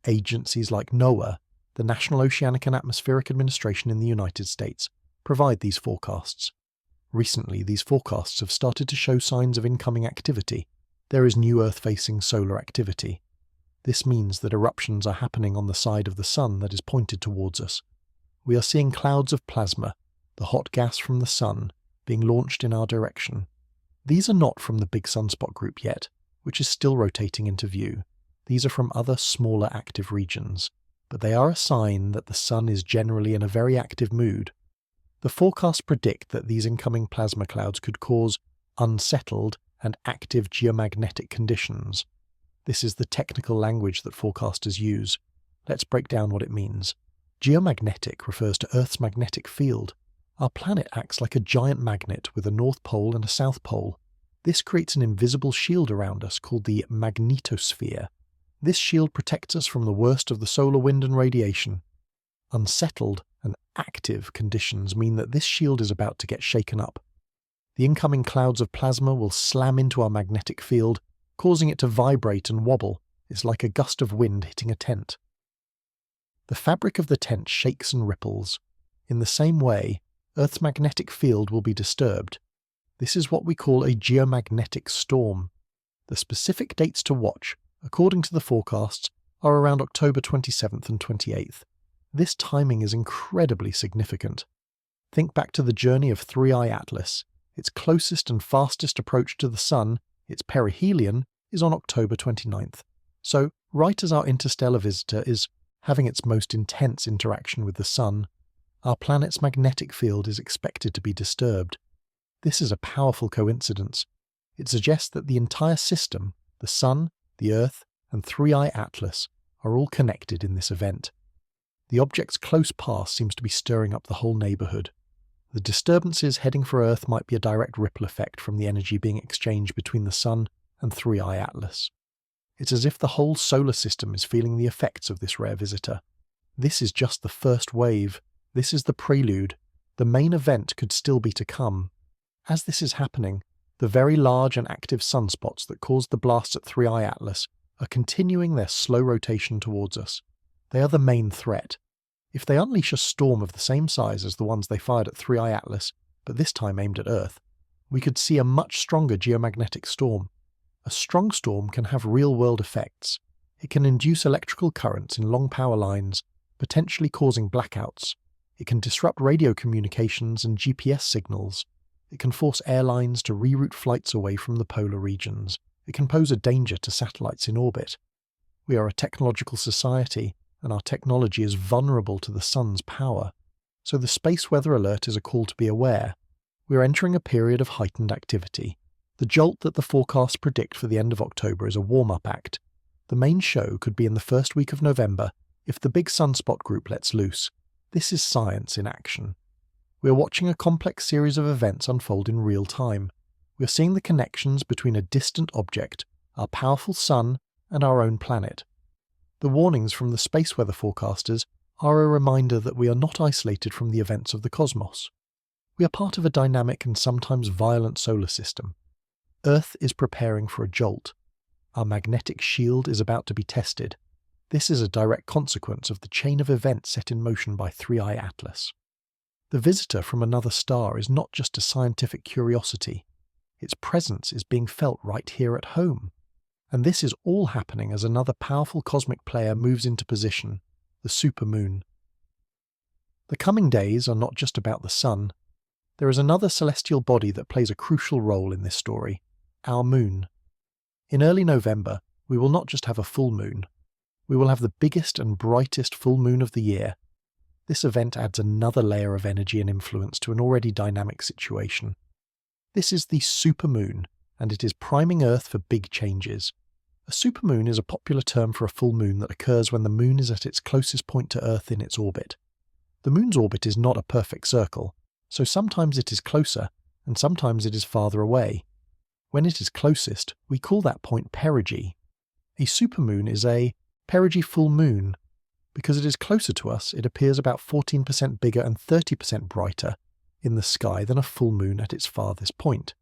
Agencies like NOAA, the National Oceanic and Atmospheric Administration in the United States, provide these forecasts. Recently, these forecasts have started to show signs of incoming activity. There is new Earth-facing solar activity. This means that eruptions are happening on the side of the sun that is pointed towards us. We are seeing clouds of plasma, the hot gas from the sun, being launched in our direction. These are not from the big sunspot group yet, which is still rotating into view. These are from other smaller active regions, but they are a sign that the sun is generally in a very active mood. The forecasts predict that these incoming plasma clouds could cause unsettled and active geomagnetic conditions. This is the technical language that forecasters use. Let's break down what it means. Geomagnetic refers to Earth's magnetic field. Our planet acts like a giant magnet with a north pole and a south pole. This creates an invisible shield around us called the magnetosphere. This shield protects us from the worst of the solar wind and radiation. Unsettled and active conditions mean that this shield is about to get shaken up. The incoming clouds of plasma will slam into our magnetic field, causing it to vibrate and wobble. It's like a gust of wind hitting a tent. The fabric of the tent shakes and ripples. In the same way, Earth's magnetic field will be disturbed. This is what we call a geomagnetic storm. The specific dates to watch, according to the forecasts, are around October 27th and 28th. This timing is incredibly significant. Think back to the journey of 3i Atlas. Its closest and fastest approach to the Sun, its perihelion, is on October 29th. So, right as our interstellar visitor is having its most intense interaction with the Sun, our planet's magnetic field is expected to be disturbed. This is a powerful coincidence. It suggests that the entire system, the Sun, the Earth, and 3i Atlas, are all connected in this event. The object's close pass seems to be stirring up the whole neighbourhood. The disturbances heading for Earth might be a direct ripple effect from the energy being exchanged between the Sun and 3i Atlas. It's as if the whole solar system is feeling the effects of this rare visitor. This is just the first wave. This is the prelude. The main event could still be to come. As this is happening, the very large and active sunspots that caused the blast at 3i Atlas are continuing their slow rotation towards us. They are the main threat. If they unleash a storm of the same size as the ones they fired at 3i Atlas, but this time aimed at Earth, we could see a much stronger geomagnetic storm. A strong storm can have real-world effects. It can induce electrical currents in long power lines, potentially causing blackouts. It can disrupt radio communications and GPS signals. It can force airlines to reroute flights away from the polar regions. It can pose a danger to satellites in orbit. We are a technological society, and our technology is vulnerable to the sun's power. So the space weather alert is a call to be aware. We are entering a period of heightened activity. The jolt that the forecasts predict for the end of October is a warm-up act. The main show could be in the first week of November if the big sunspot group lets loose. This is science in action. We are watching a complex series of events unfold in real time. We are seeing the connections between a distant object, our powerful sun, and our own planet. The warnings from the space weather forecasters are a reminder that we are not isolated from the events of the cosmos. We are part of a dynamic and sometimes violent solar system. Earth is preparing for a jolt. Our magnetic shield is about to be tested. This is a direct consequence of the chain of events set in motion by 3i Atlas. The visitor from another star is not just a scientific curiosity. Its presence is being felt right here at home. And this is all happening as another powerful cosmic player moves into position, the Supermoon. The coming days are not just about the Sun. There is another celestial body that plays a crucial role in this story, our moon. In early November, we will not just have a full moon. We will have the biggest and brightest full moon of the year. This event adds another layer of energy and influence to an already dynamic situation. This is the supermoon, and it is priming Earth for big changes. A supermoon is a popular term for a full moon that occurs when the moon is at its closest point to Earth in its orbit. The moon's orbit is not a perfect circle, so sometimes it is closer, and sometimes it is farther away. When it is closest, we call that point perigee. A supermoon is a perigee full moon. Because it is closer to us, it appears about 14% bigger and 30% brighter in the sky than a full moon at its farthest point.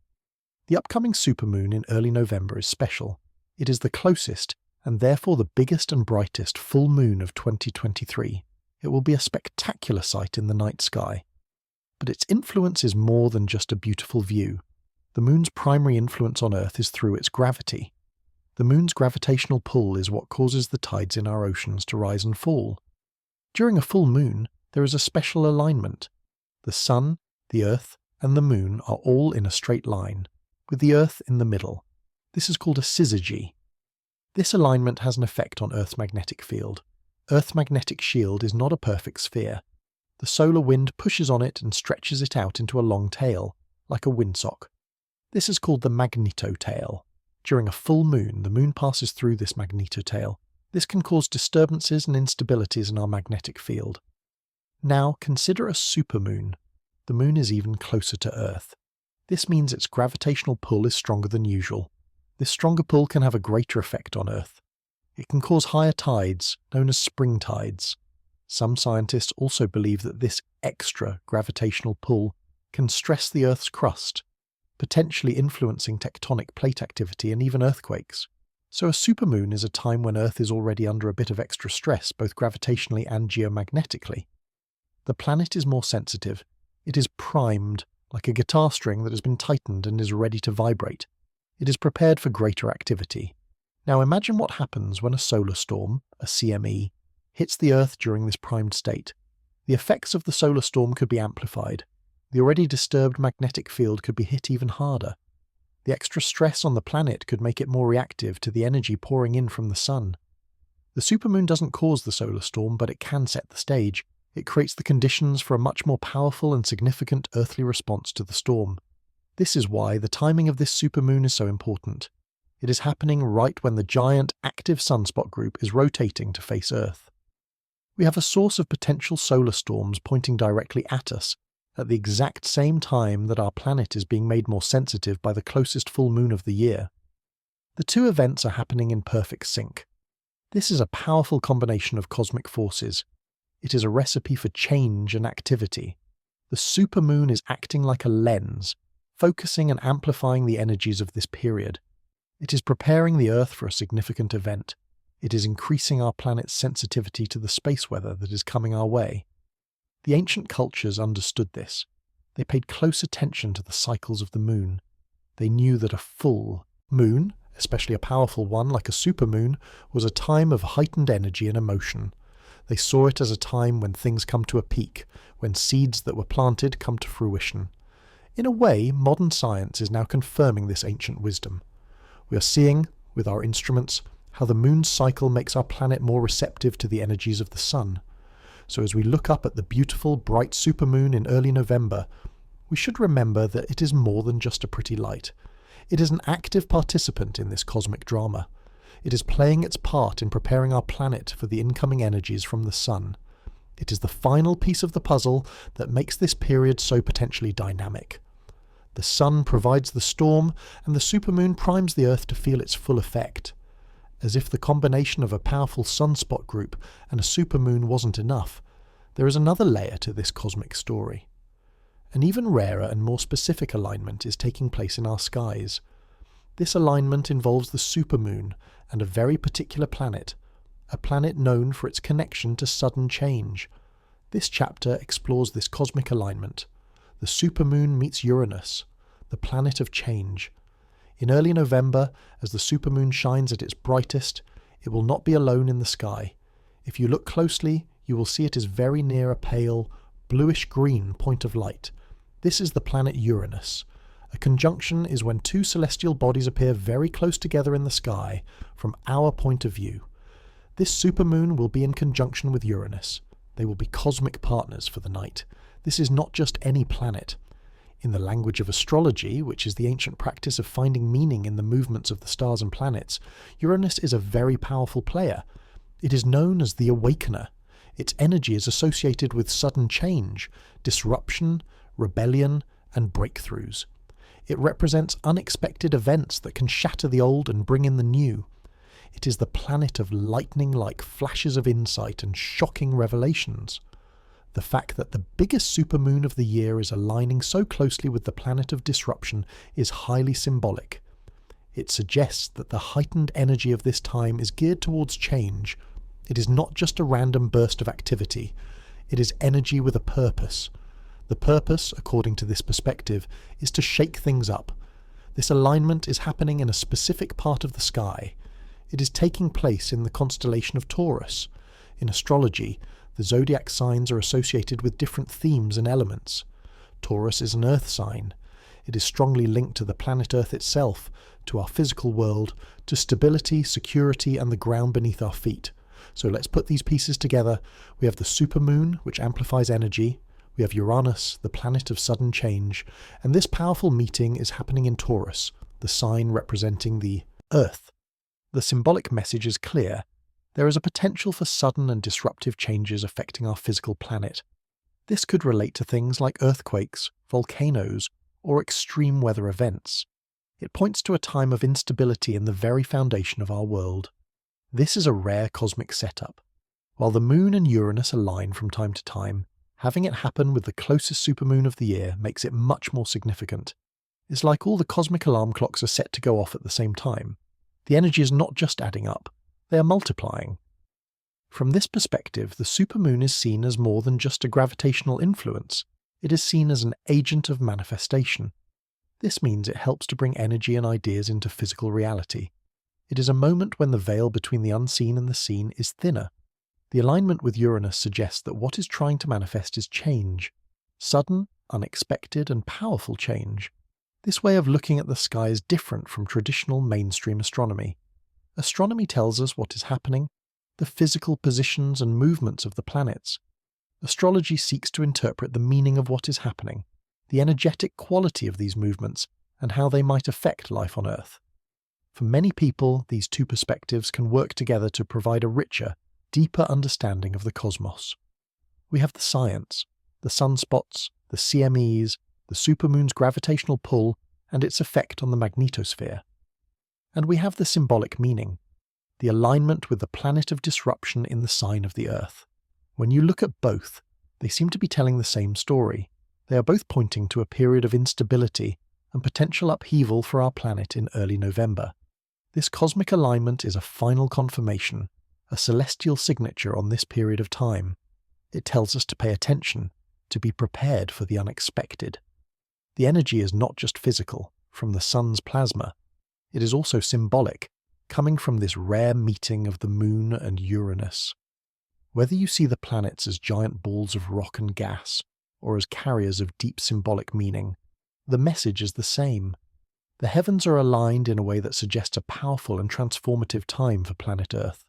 The upcoming supermoon in early November is special. It is the closest, and therefore the biggest and brightest full moon of 2023. It will be a spectacular sight in the night sky. But its influence is more than just a beautiful view. The moon's primary influence on Earth is through its gravity. The moon's gravitational pull is what causes the tides in our oceans to rise and fall. During a full moon, there is a special alignment. The sun, the Earth, and the moon are all in a straight line, with the Earth in the middle. This is called a syzygy. This alignment has an effect on Earth's magnetic field. Earth's magnetic shield is not a perfect sphere. The solar wind pushes on it and stretches it out into a long tail, like a windsock. This is called the magnetotail. During a full moon, the moon passes through this magnetotail. This can cause disturbances and instabilities in our magnetic field. Now, consider a supermoon. The moon is even closer to Earth. This means its gravitational pull is stronger than usual. This stronger pull can have a greater effect on Earth. It can cause higher tides, known as spring tides. Some scientists also believe that this extra gravitational pull can stress the Earth's crust, potentially influencing tectonic plate activity and even earthquakes. So a supermoon is a time when Earth is already under a bit of extra stress, both gravitationally and geomagnetically. The planet is more sensitive. It is primed, like a guitar string that has been tightened and is ready to vibrate. It is prepared for greater activity. Now imagine what happens when a solar storm, a CME, hits the Earth during this primed state. The effects of the solar storm could be amplified. The already disturbed magnetic field could be hit even harder. The extra stress on the planet could make it more reactive to the energy pouring in from the sun. The supermoon doesn't cause the solar storm, but it can set the stage. It creates the conditions for a much more powerful and significant earthly response to the storm. This is why the timing of this supermoon is so important. It is happening right when the giant active sunspot group is rotating to face Earth. We have a source of potential solar storms pointing directly at us, at the exact same time that our planet is being made more sensitive by the closest full moon of the year. The two events are happening in perfect sync. This is a powerful combination of cosmic forces. It is a recipe for change and activity. The supermoon is acting like a lens, focusing and amplifying the energies of this period. It is preparing the Earth for a significant event. It is increasing our planet's sensitivity to the space weather that is coming our way. The ancient cultures understood this. They paid close attention to the cycles of the moon. They knew that a full moon, especially a powerful one like a supermoon, was a time of heightened energy and emotion. They saw it as a time when things come to a peak, when seeds that were planted come to fruition. In a way, modern science is now confirming this ancient wisdom. We are seeing, with our instruments, how the moon's cycle makes our planet more receptive to the energies of the sun. So as we look up at the beautiful, bright supermoon in early November, we should remember that it is more than just a pretty light. It is an active participant in this cosmic drama. It is playing its part in preparing our planet for the incoming energies from the sun. It is the final piece of the puzzle that makes this period so potentially dynamic. The sun provides the storm, and the supermoon primes the Earth to feel its full effect. As if the combination of a powerful sunspot group and a supermoon wasn't enough, there is another layer to this cosmic story. An even rarer and more specific alignment is taking place in our skies. This alignment involves the supermoon and a very particular planet, a planet known for its connection to sudden change. This chapter explores this cosmic alignment. The supermoon meets Uranus, the planet of change. In early November, as the supermoon shines at its brightest, it will not be alone in the sky. If you look closely, you will see it is very near a pale, bluish-green point of light. This is the planet Uranus. A conjunction is when two celestial bodies appear very close together in the sky from our point of view. This supermoon will be in conjunction with Uranus. They will be cosmic partners for the night. This is not just any planet. In the language of astrology, which is the ancient practice of finding meaning in the movements of the stars and planets, Uranus is a very powerful player. It is known as the Awakener. Its energy is associated with sudden change, disruption, rebellion, and breakthroughs. It represents unexpected events that can shatter the old and bring in the new. It is the planet of lightning-like flashes of insight and shocking revelations. The fact that the biggest supermoon of the year is aligning so closely with the planet of disruption is highly symbolic. It suggests that the heightened energy of this time is geared towards change. It is not just a random burst of activity. It is energy with a purpose. The purpose, according to this perspective, is to shake things up. This alignment is happening in a specific part of the sky. It is taking place in the constellation of Taurus. In astrology, the zodiac signs are associated with different themes and elements. Taurus is an earth sign. It is strongly linked to the planet Earth itself, to our physical world, to stability, security, and the ground beneath our feet. So let's put these pieces together. We have the supermoon, which amplifies energy. We have Uranus, the planet of sudden change. And this powerful meeting is happening in Taurus, the sign representing the Earth. The symbolic message is clear. There is a potential for sudden and disruptive changes affecting our physical planet. This could relate to things like earthquakes, volcanoes, or extreme weather events. It points to a time of instability in the very foundation of our world. This is a rare cosmic setup. While the Moon and Uranus align from time to time, having it happen with the closest supermoon of the year makes it much more significant. It's like all the cosmic alarm clocks are set to go off at the same time. The energy is not just adding up, they are multiplying. From this perspective, the supermoon is seen as more than just a gravitational influence. It is seen as an agent of manifestation. This means it helps to bring energy and ideas into physical reality. It is a moment when the veil between the unseen and the seen is thinner. The alignment with Uranus suggests that what is trying to manifest is change. Sudden, unexpected, and powerful change. This way of looking at the sky is different from traditional mainstream astronomy. Astronomy tells us what is happening, the physical positions and movements of the planets. Astrology seeks to interpret the meaning of what is happening, the energetic quality of these movements, and how they might affect life on Earth. For many people, these two perspectives can work together to provide a richer, deeper understanding of the cosmos. We have the science, the sunspots, the CMEs, the supermoon's gravitational pull, and its effect on the magnetosphere. And we have the symbolic meaning, the alignment with the planet of disruption in the sign of the Earth. When you look at both, they seem to be telling the same story. They are both pointing to a period of instability and potential upheaval for our planet in early November. This cosmic alignment is a final confirmation, a celestial signature on this period of time. It tells us to pay attention, to be prepared for the unexpected. The energy is not just physical, from the sun's plasma. It is also symbolic, coming from this rare meeting of the Moon and Uranus. Whether you see the planets as giant balls of rock and gas, or as carriers of deep symbolic meaning, the message is the same. The heavens are aligned in a way that suggests a powerful and transformative time for planet Earth.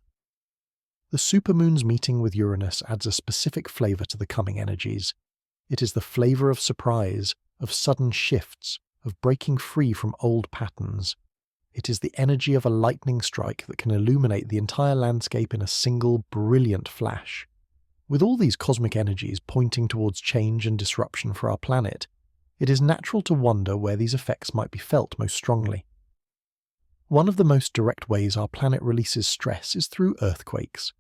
The supermoon's meeting with Uranus adds a specific flavour to the coming energies. It is the flavour of surprise, of sudden shifts, of breaking free from old patterns. It is the energy of a lightning strike that can illuminate the entire landscape in a single, brilliant flash. With all these cosmic energies pointing towards change and disruption for our planet, it is natural to wonder where these effects might be felt most strongly. One of the most direct ways our planet releases stress is through earthquakes.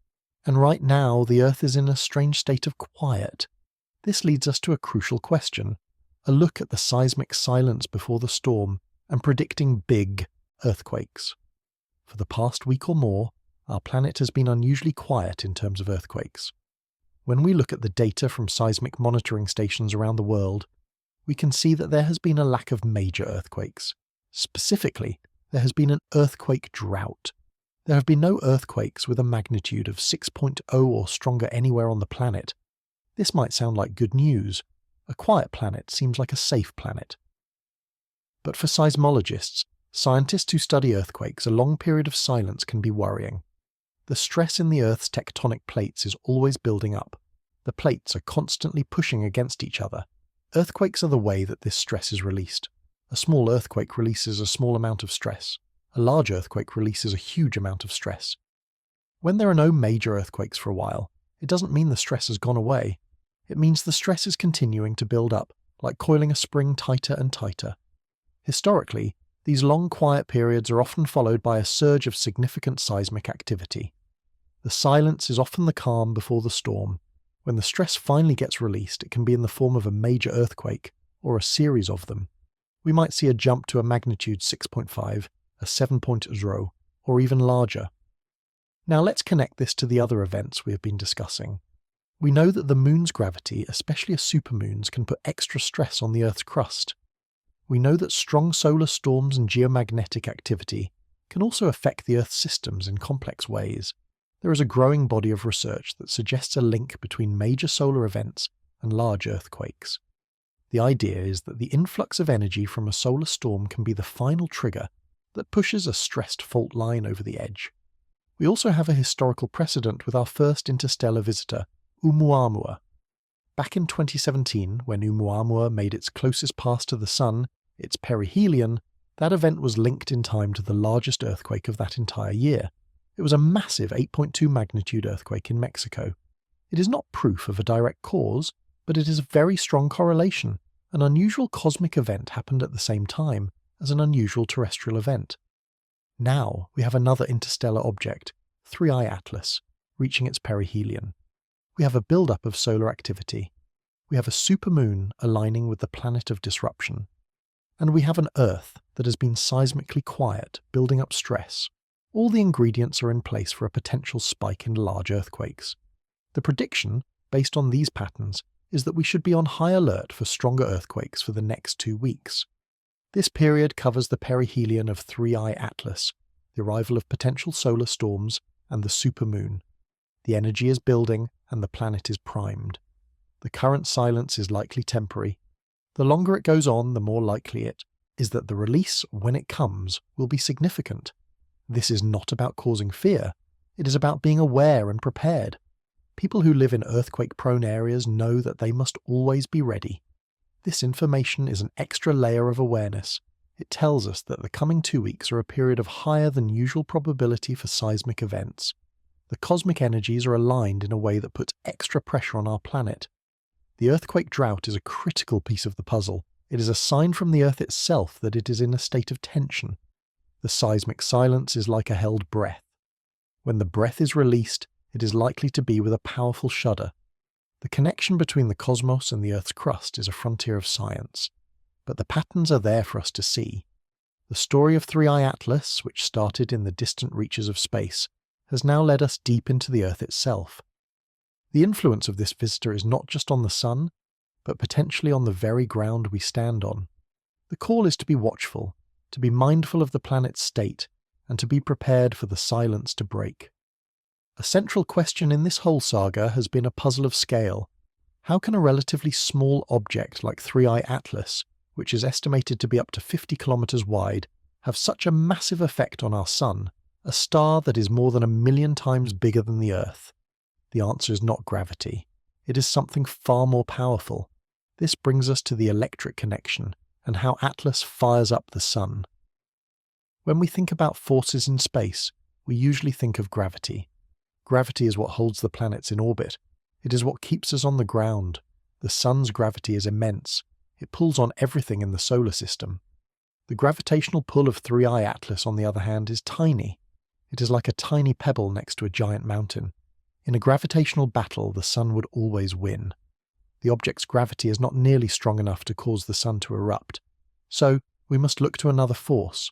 And right now, the Earth is in a strange state of quiet. This leads us to a crucial question, a look at the seismic silence before the storm and predicting big earthquakes. For the past week or more, our planet has been unusually quiet in terms of earthquakes. When we look at the data from seismic monitoring stations around the world, we can see that there has been a lack of major earthquakes. Specifically, there has been an earthquake drought. There have been no earthquakes with a magnitude of 6.0 or stronger anywhere on the planet. This might sound like good news, A quiet planet seems like a safe planet. But for seismologists, scientists who study earthquakes, a long period of silence can be worrying. The stress in the Earth's tectonic plates is always building up. The plates are constantly pushing against each other. Earthquakes are the way that this stress is released. A small earthquake releases a small amount of stress. A large earthquake releases a huge amount of stress. When there are no major earthquakes for a while, it doesn't mean the stress has gone away. It means the stress is continuing to build up, like coiling a spring tighter and tighter. Historically, these long quiet periods are often followed by a surge of significant seismic activity. The silence is often the calm before the storm. When the stress finally gets released, it can be in the form of a major earthquake, or a series of them. We might see a jump to a magnitude 6.5, a 7.0, or even larger. Now let's connect this to the other events we have been discussing. We know that the moon's gravity, especially a supermoon's, can put extra stress on the Earth's crust. We know that strong solar storms and geomagnetic activity can also affect the Earth's systems in complex ways. There is a growing body of research that suggests a link between major solar events and large earthquakes. The idea is that the influx of energy from a solar storm can be the final trigger that pushes a stressed fault line over the edge. We also have a historical precedent with our first interstellar visitor, Oumuamua. Back in 2017, when Oumuamua made its closest pass to the Sun, its Perihelion, that event was linked in time to the largest earthquake of that entire year. It was a massive 8.2 magnitude earthquake in Mexico. It is not proof of a direct cause, but it is a very strong correlation. An unusual cosmic event happened at the same time as an unusual terrestrial event. Now we have another interstellar object, 3I Atlas, reaching its perihelion. We have a build-up of solar activity. We have a supermoon aligning with the planet of disruption. And we have an Earth that has been seismically quiet, building up stress. All the ingredients are in place for a potential spike in large earthquakes. The prediction, based on these patterns, is that we should be on high alert for stronger earthquakes for the next 2 weeks. This period covers the perihelion of 3I Atlas, the arrival of potential solar storms, and the supermoon. The energy is building and the planet is primed. The current silence is likely temporary. The longer it goes on, the more likely it is that the release, when it comes, will be significant. This is not about causing fear. It is about being aware and prepared. People who live in earthquake-prone areas know that they must always be ready. This information is an extra layer of awareness. It tells us that the coming 2 weeks are a period of higher than usual probability for seismic events. The cosmic energies are aligned in a way that puts extra pressure on our planet. The earthquake drought is a critical piece of the puzzle. It is a sign from the Earth itself that it is in a state of tension. The seismic silence is like a held breath. When the breath is released, it is likely to be with a powerful shudder. The connection between the cosmos and the Earth's crust is a frontier of science, but the patterns are there for us to see. The story of 3I Atlas, which started in the distant reaches of space, has now led us deep into the Earth itself. The influence of this visitor is not just on the Sun, but potentially on the very ground we stand on. The call is to be watchful, to be mindful of the planet's state, and to be prepared for the silence to break. A central question in this whole saga has been a puzzle of scale. How can a relatively small object like 3I Atlas, which is estimated to be up to 50 kilometers wide, have such a massive effect on our Sun, a star that is more than 1 million times bigger than the Earth? The answer is not gravity. It is something far more powerful. This brings us to the electric connection, and how Atlas fires up the Sun. When we think about forces in space, we usually think of gravity. Gravity is what holds the planets in orbit. It is what keeps us on the ground. The Sun's gravity is immense. It pulls on everything in the solar system. The gravitational pull of 3I Atlas, on the other hand, is tiny. It is like a tiny pebble next to a giant mountain. In a gravitational battle, the Sun would always win. The object's gravity is not nearly strong enough to cause the Sun to erupt. So, we must look to another force.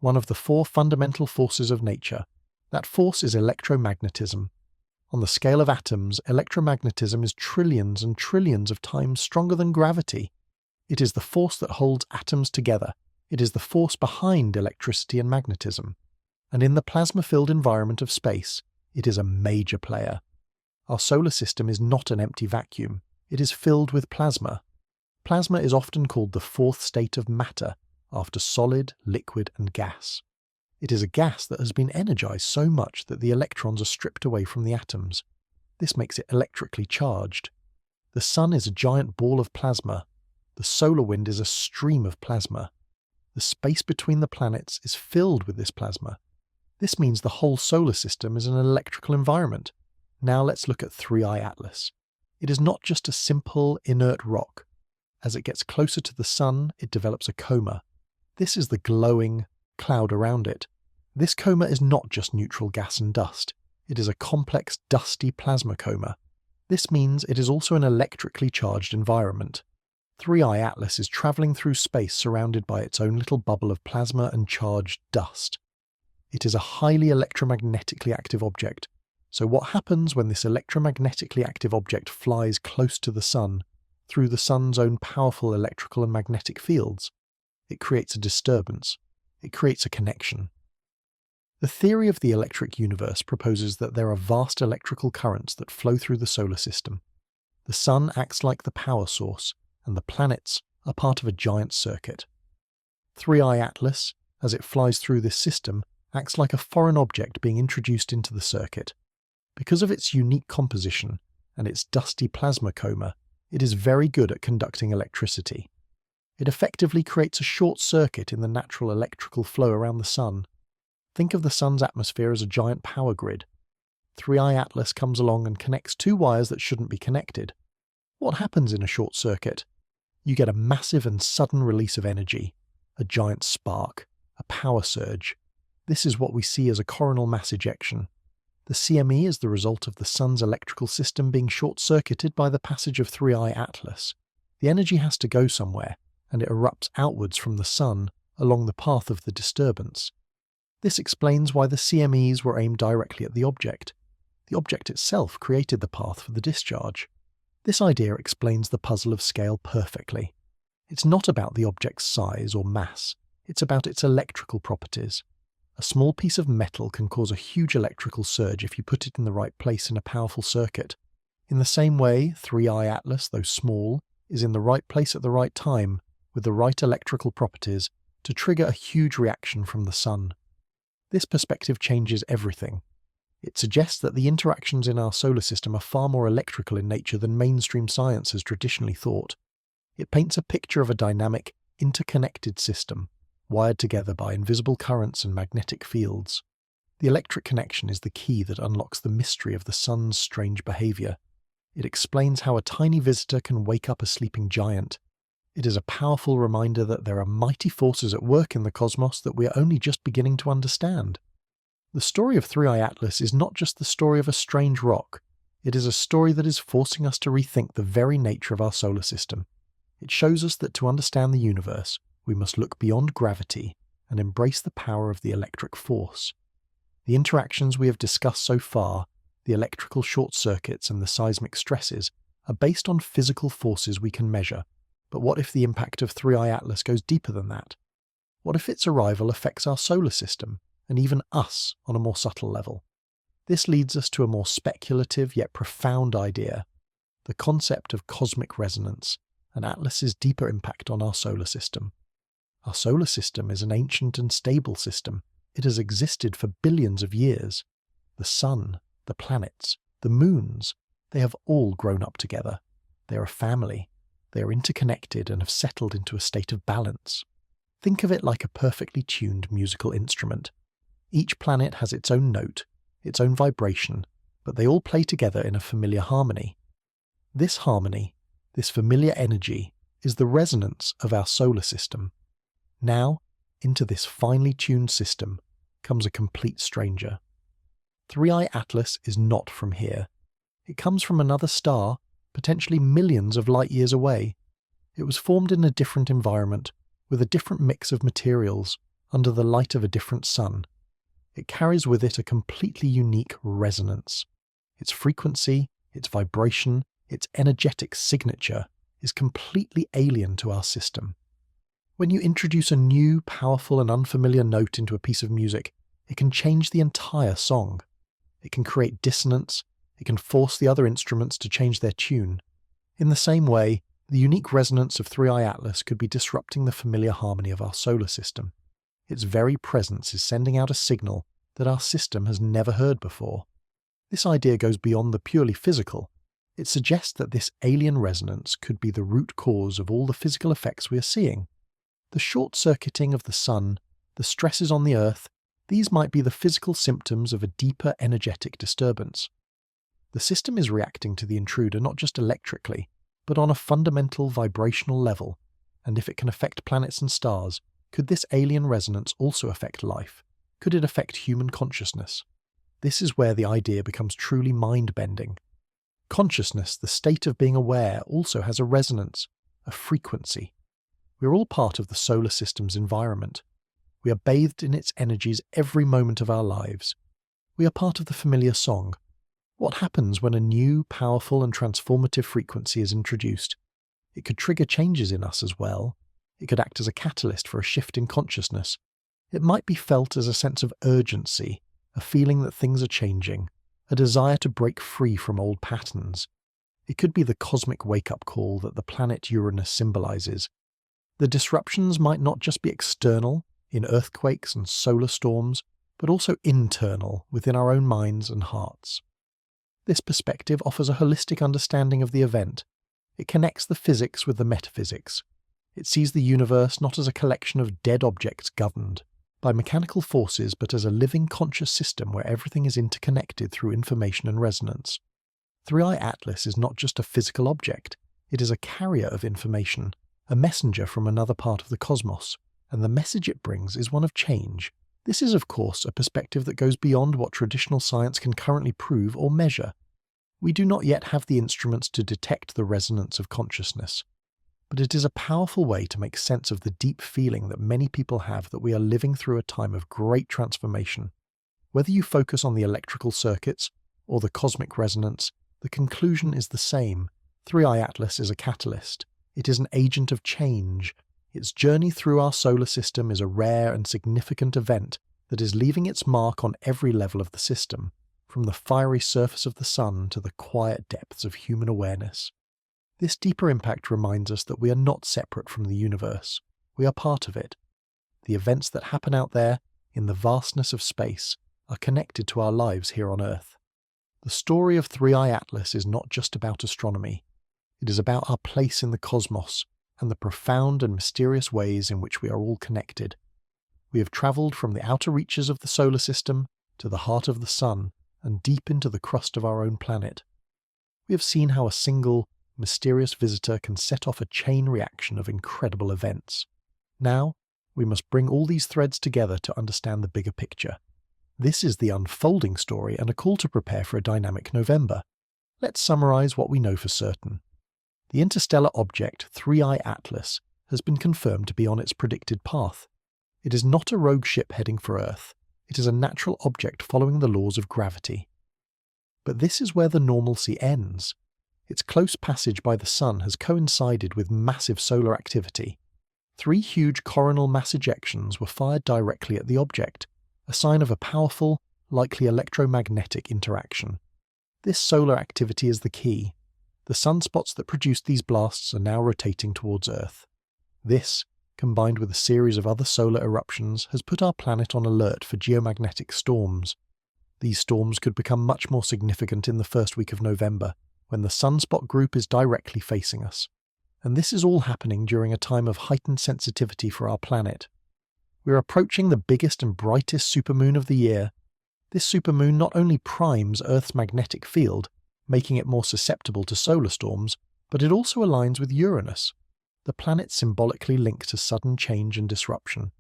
One of the 4 fundamental forces of nature. That force is electromagnetism. On the scale of atoms, electromagnetism is trillions and trillions of times stronger than gravity. It is the force that holds atoms together. It is the force behind electricity and magnetism. And in the plasma-filled environment of space, it is a major player. Our solar system is not an empty vacuum. It is filled with plasma. Plasma is often called the fourth state of matter, after solid, liquid, and gas. It is a gas that has been energized so much that the electrons are stripped away from the atoms. This makes it electrically charged. The Sun is a giant ball of plasma. The solar wind is a stream of plasma. The space between the planets is filled with this plasma. This means the whole solar system is an electrical environment. Now let's look at 3I Atlas. It is not just a simple, inert rock. As it gets closer to the Sun, it develops a coma. This is the glowing cloud around it. This coma is not just neutral gas and dust. It is a complex, dusty plasma coma. This means it is also an electrically charged environment. 3I Atlas is travelling through space surrounded by its own little bubble of plasma and charged dust. It is a highly electromagnetically active object. So what happens when this electromagnetically active object flies close to the Sun, through the Sun's own powerful electrical and magnetic fields? It creates a disturbance. It creates a connection. The theory of the electric universe proposes that there are vast electrical currents that flow through the solar system. The Sun acts like the power source, and the planets are part of a giant circuit. 3I Atlas, as it flies through this system, acts like a foreign object being introduced into the circuit. Because of its unique composition and its dusty plasma coma, it is very good at conducting electricity. It effectively creates a short circuit in the natural electrical flow around the Sun. Think of the Sun's atmosphere as a giant power grid. 3I Atlas comes along and connects two wires that shouldn't be connected. What happens in a short circuit? You get a massive and sudden release of energy, a giant spark, a power surge. This is what we see as a coronal mass ejection. The CME is the result of the Sun's electrical system being short-circuited by the passage of 3I Atlas. The energy has to go somewhere, and it erupts outwards from the Sun along the path of the disturbance. This explains why the CMEs were aimed directly at the object. The object itself created the path for the discharge. This idea explains the puzzle of scale perfectly. It's not about the object's size or mass, it's about its electrical properties. A small piece of metal can cause a huge electrical surge if you put it in the right place in a powerful circuit. In the same way, 3I Atlas, though small, is in the right place at the right time, with the right electrical properties, to trigger a huge reaction from the Sun. This perspective changes everything. It suggests that the interactions in our solar system are far more electrical in nature than mainstream science has traditionally thought. It paints a picture of a dynamic, interconnected system, wired together by invisible currents and magnetic fields. The electric connection is the key that unlocks the mystery of the Sun's strange behaviour. It explains how a tiny visitor can wake up a sleeping giant. It is a powerful reminder that there are mighty forces at work in the cosmos that we are only just beginning to understand. The story of 3I Atlas is not just the story of a strange rock. It is a story that is forcing us to rethink the very nature of our solar system. It shows us that to understand the universe, we must look beyond gravity and embrace the power of the electric force. The interactions we have discussed so far, the electrical short circuits and the seismic stresses, are based on physical forces we can measure. But what if the impact of 3I Atlas goes deeper than that? What if its arrival affects our solar system, and even us on a more subtle level? This leads us to a more speculative yet profound idea, the concept of cosmic resonance, and Atlas's deeper impact on our solar system. Our solar system is an ancient and stable system. It has existed for billions of years. The Sun, the planets, the moons, they have all grown up together. They are a family. They are interconnected and have settled into a state of balance. Think of it like a perfectly tuned musical instrument. Each planet has its own note, its own vibration, but they all play together in a familiar harmony. This harmony, this familiar energy, is the resonance of our solar system. Now, into this finely tuned system comes a complete stranger. 3I Atlas is not from here. It comes from another star, potentially millions of light years away. It was formed in a different environment, with a different mix of materials, under the light of a different sun. It carries with it a completely unique resonance. Its frequency, its vibration, its energetic signature is completely alien to our system. When you introduce a new, powerful and unfamiliar note into a piece of music, it can change the entire song. It can create dissonance, it can force the other instruments to change their tune. In the same way, The unique resonance of 3i Atlas could be disrupting the familiar harmony of our solar system. Its very presence is sending out a signal that our system has never heard before. This idea goes beyond the purely physical. It suggests that this alien resonance could be the root cause of all the physical effects we are seeing. The short-circuiting of the sun, the stresses on the Earth, these might be the physical symptoms of a deeper energetic disturbance. The system is reacting to the intruder not just electrically, but on a fundamental vibrational level, and if it can affect planets and stars, could this alien resonance also affect life? Could it affect human consciousness? This is where the idea becomes truly mind-bending. Consciousness, the state of being aware, also has a resonance, a frequency. We are all part of the solar system's environment. We are bathed in its energies every moment of our lives. We are part of the familiar song. What happens when a new, powerful and transformative frequency is introduced? It could trigger changes in us as well. It could act as a catalyst for a shift in consciousness. It might be felt as a sense of urgency, a feeling that things are changing, a desire to break free from old patterns. It could be the cosmic wake-up call that the planet Uranus symbolizes. The disruptions might not just be external, in earthquakes and solar storms, but also internal, within our own minds and hearts. This perspective offers a holistic understanding of the event. It connects the physics with the metaphysics. It sees the universe not as a collection of dead objects governed by mechanical forces, but as a living conscious system where everything is interconnected through information and resonance. 3i Atlas is not just a physical object, it is a carrier of information, a messenger from another part of the cosmos, and the message it brings is one of change. This is, of course, a perspective that goes beyond what traditional science can currently prove or measure. We do not yet have the instruments to detect the resonance of consciousness, but it is a powerful way to make sense of the deep feeling that many people have that we are living through a time of great transformation. Whether you focus on the electrical circuits or the cosmic resonance, the conclusion is the same. 3i Atlas is a catalyst. It is an agent of change. Its journey through our solar system is a rare and significant event that is leaving its mark on every level of the system, from the fiery surface of the sun to the quiet depths of human awareness. This deeper impact reminds us that we are not separate from the universe. We are part of it. The events that happen out there, in the vastness of space, are connected to our lives here on Earth. The story of 3i Atlas is not just about astronomy. It is about our place in the cosmos and the profound and mysterious ways in which we are all connected. We have travelled from the outer reaches of the solar system to the heart of the sun and deep into the crust of our own planet. We have seen how a single, mysterious visitor can set off a chain reaction of incredible events. Now, we must bring all these threads together to understand the bigger picture. This is the unfolding story and a call to prepare for a dynamic November. Let's summarise what we know for certain. The interstellar object 3i Atlas has been confirmed to be on its predicted path. It is not a rogue ship heading for Earth. It is a natural object following the laws of gravity. But this is where the normalcy ends. Its close passage by the Sun has coincided with massive solar activity. 3 huge coronal mass ejections were fired directly at the object, a sign of a powerful, likely electromagnetic interaction. This solar activity is the key. The sunspots that produced these blasts are now rotating towards Earth. This, combined with a series of other solar eruptions, has put our planet on alert for geomagnetic storms. These storms could become much more significant in the first week of November, when the sunspot group is directly facing us. And this is all happening during a time of heightened sensitivity for our planet. We are approaching the biggest and brightest supermoon of the year. This supermoon not only primes Earth's magnetic field, making it more susceptible to solar storms, but it also aligns with Uranus, the planet symbolically linked to sudden change and disruption.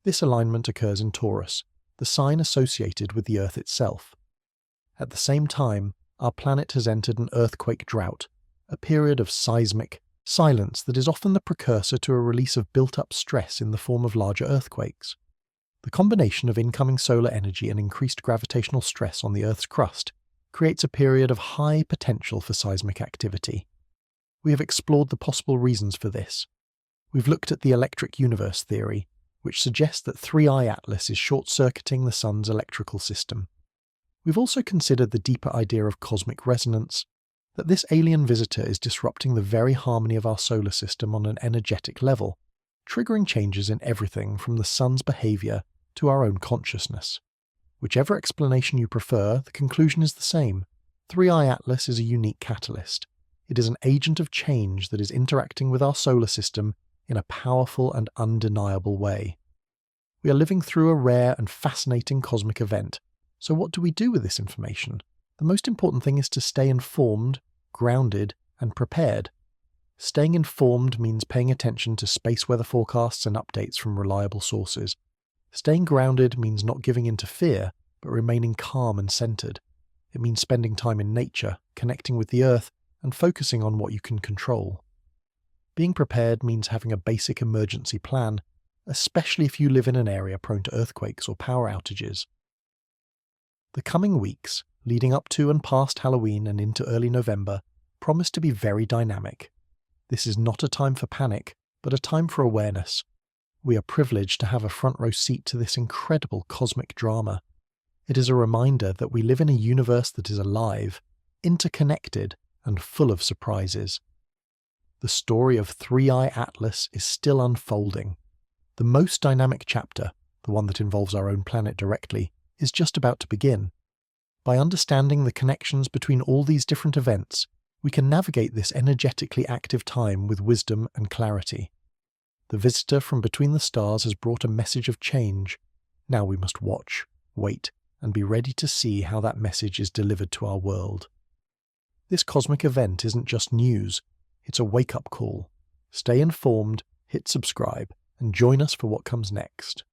This alignment occurs in Taurus, the sign associated with the Earth itself. At the same time, our planet has entered an earthquake drought, a period of seismic silence that is often the precursor to a release of built-up stress in the form of larger earthquakes. The combination of incoming solar energy and increased gravitational stress on the Earth's crust creates a period of high potential for seismic activity. We have explored the possible reasons for this. We've looked at the electric universe theory, which suggests that 3i Atlas is short-circuiting the Sun's electrical system. We've also considered the deeper idea of cosmic resonance, that this alien visitor is disrupting the very harmony of our solar system on an energetic level, triggering changes in everything from the sun's behaviour to our own consciousness. Whichever explanation you prefer, the conclusion is the same. 3i Atlas is a unique catalyst. It is an agent of change that is interacting with our solar system in a powerful and undeniable way. We are living through a rare and fascinating cosmic event, so what do we do with this information? The most important thing is to stay informed, grounded, and prepared. Staying informed means paying attention to space weather forecasts and updates from reliable sources. Staying grounded means not giving in to fear, but remaining calm and centered. It means spending time in nature, connecting with the Earth, and focusing on what you can control. Being prepared means having a basic emergency plan, especially if you live in an area prone to earthquakes or power outages. The coming weeks, leading up to and past Halloween and into early November, promise to be very dynamic. This is not a time for panic, but a time for awareness. We are privileged to have a front row seat to this incredible cosmic drama. It is a reminder that we live in a universe that is alive, interconnected, and full of surprises. The story of 3i Atlas is still unfolding. The most dynamic chapter, the one that involves our own planet directly, is just about to begin. By understanding the connections between all these different events, we can navigate this energetically active time with wisdom and clarity. The visitor from between the stars has brought a message of change. Now we must watch, wait, and be ready to see how that message is delivered to our world. This cosmic event isn't just news, it's a wake-up call. Stay informed, hit subscribe, and join us for what comes next.